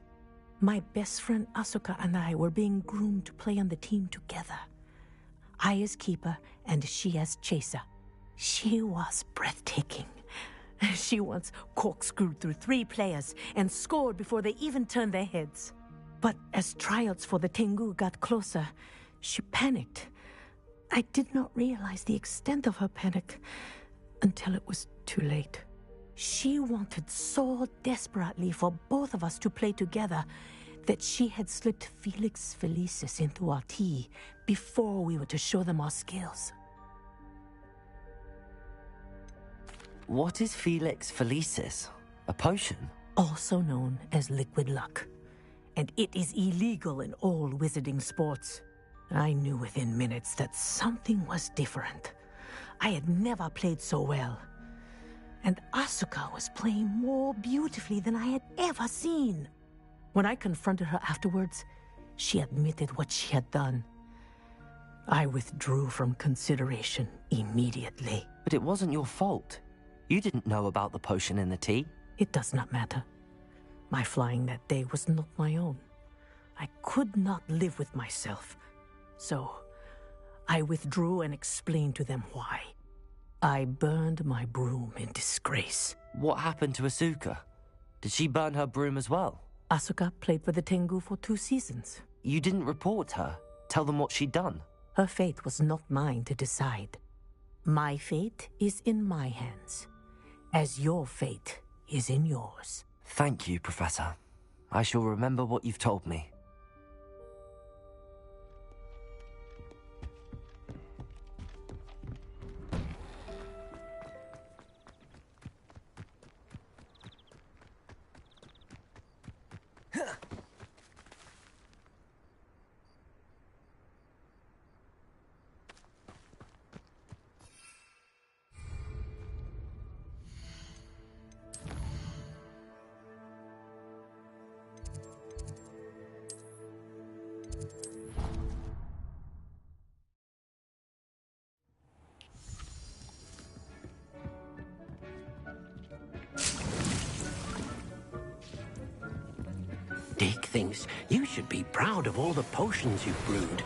My best friend Asuka and I were being groomed to play on the team together. I as keeper, and she as chaser. She was breathtaking. She once corkscrewed through 3 players and scored before they even turned their heads. But as tryouts for the Tengu got closer, she panicked. I did not realize the extent of her panic until it was too late. She wanted so desperately for both of us to play together that she had slipped Felix Felicis into our tea before we were to show them our skills. What is Felix Felicis? A potion? Also known as liquid luck. And it is illegal in all wizarding sports. I knew within minutes that something was different. I had never played so well. And Asuka was playing more beautifully than I had ever seen. When I confronted her afterwards, she admitted what she had done. I withdrew from consideration immediately. But it wasn't your fault. You didn't know about the potion in the tea. It does not matter. My flying that day was not my own. I could not live with myself. So, I withdrew and explained to them why. I burned my broom in disgrace. What happened to Asuka? Did she burn her broom as well? Asuka played for the Tengu for 2 seasons. You didn't report her. Tell them what she'd done. Her fate was not mine to decide. My fate is in my hands, as your fate is in yours. Thank you, Professor. I shall remember what you've told me. Dick thinks you should be proud of all the potions you've brewed.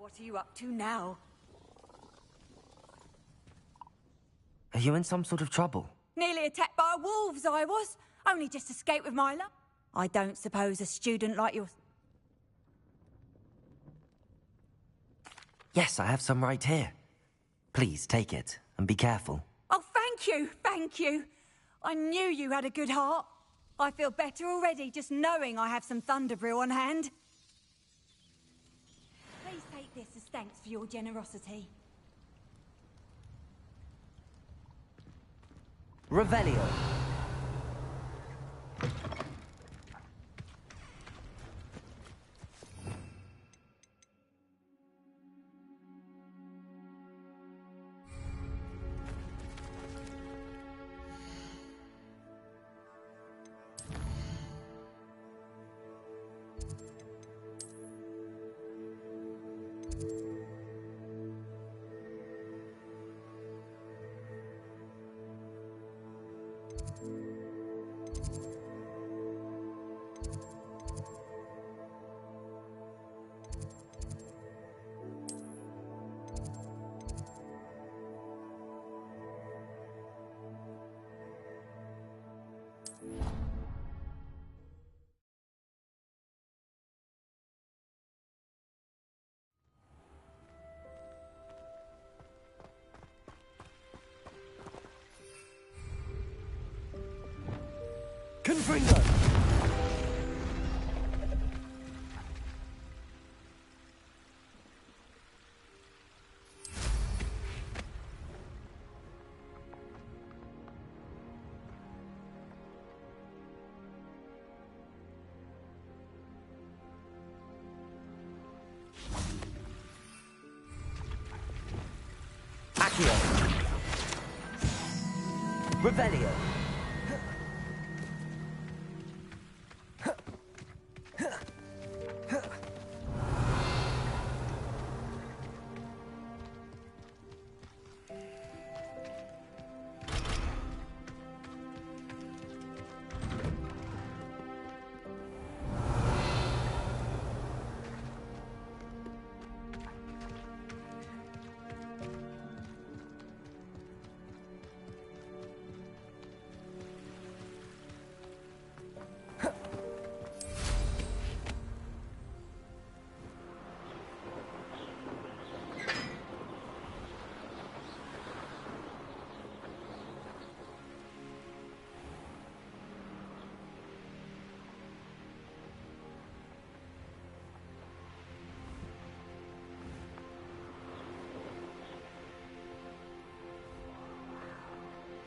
What are you up to now? Are you in some sort of trouble? Nearly attacked by wolves, I was. Only just escaped with my luck. I don't suppose a student like yours... Yes, I have some right here. Please, take it, and be careful. Oh, thank you, thank you. I knew you had a good heart. I feel better already just knowing I have some Thunderbrew on hand. Please take this as thanks for your generosity. Revelio. Confringo! Accio. Revelio.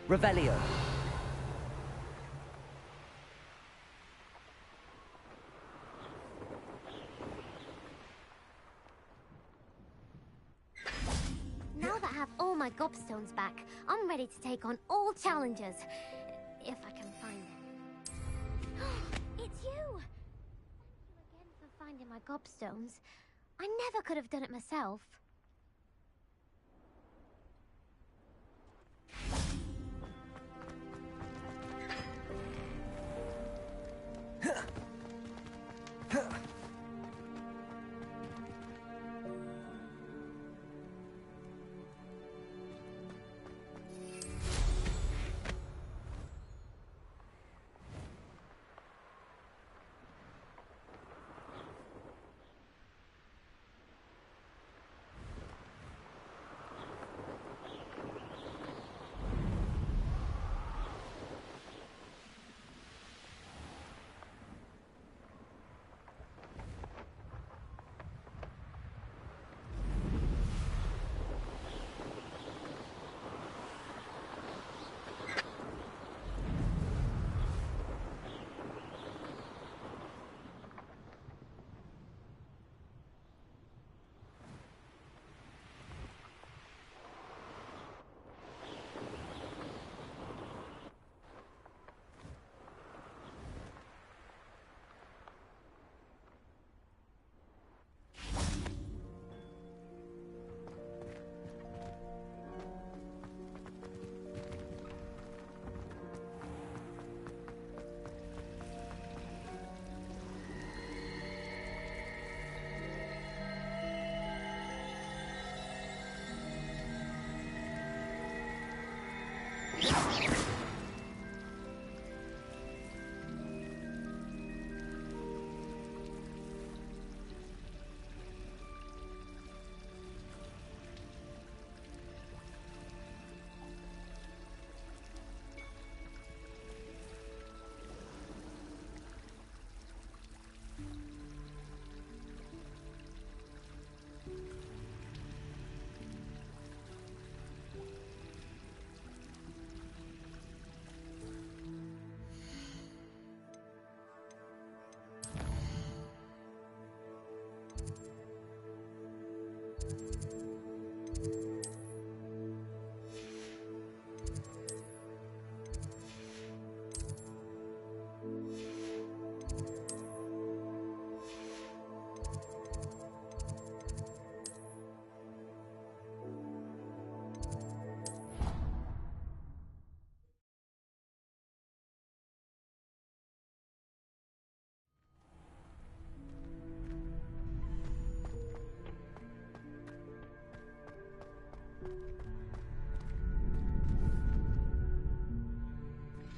Revelio. Now that I have all my gobstones back, I'm ready to take on all challenges. If I can find them. It's you! Thank you again for finding my gobstones. I never could have done it myself.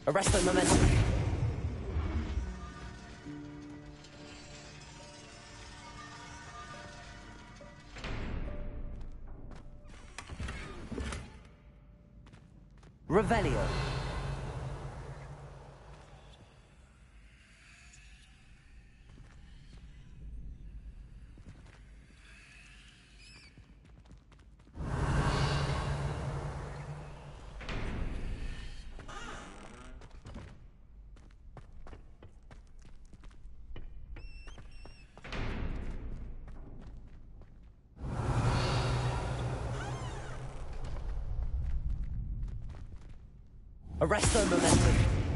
Arresto momentum. Revelio. Arresto momentum.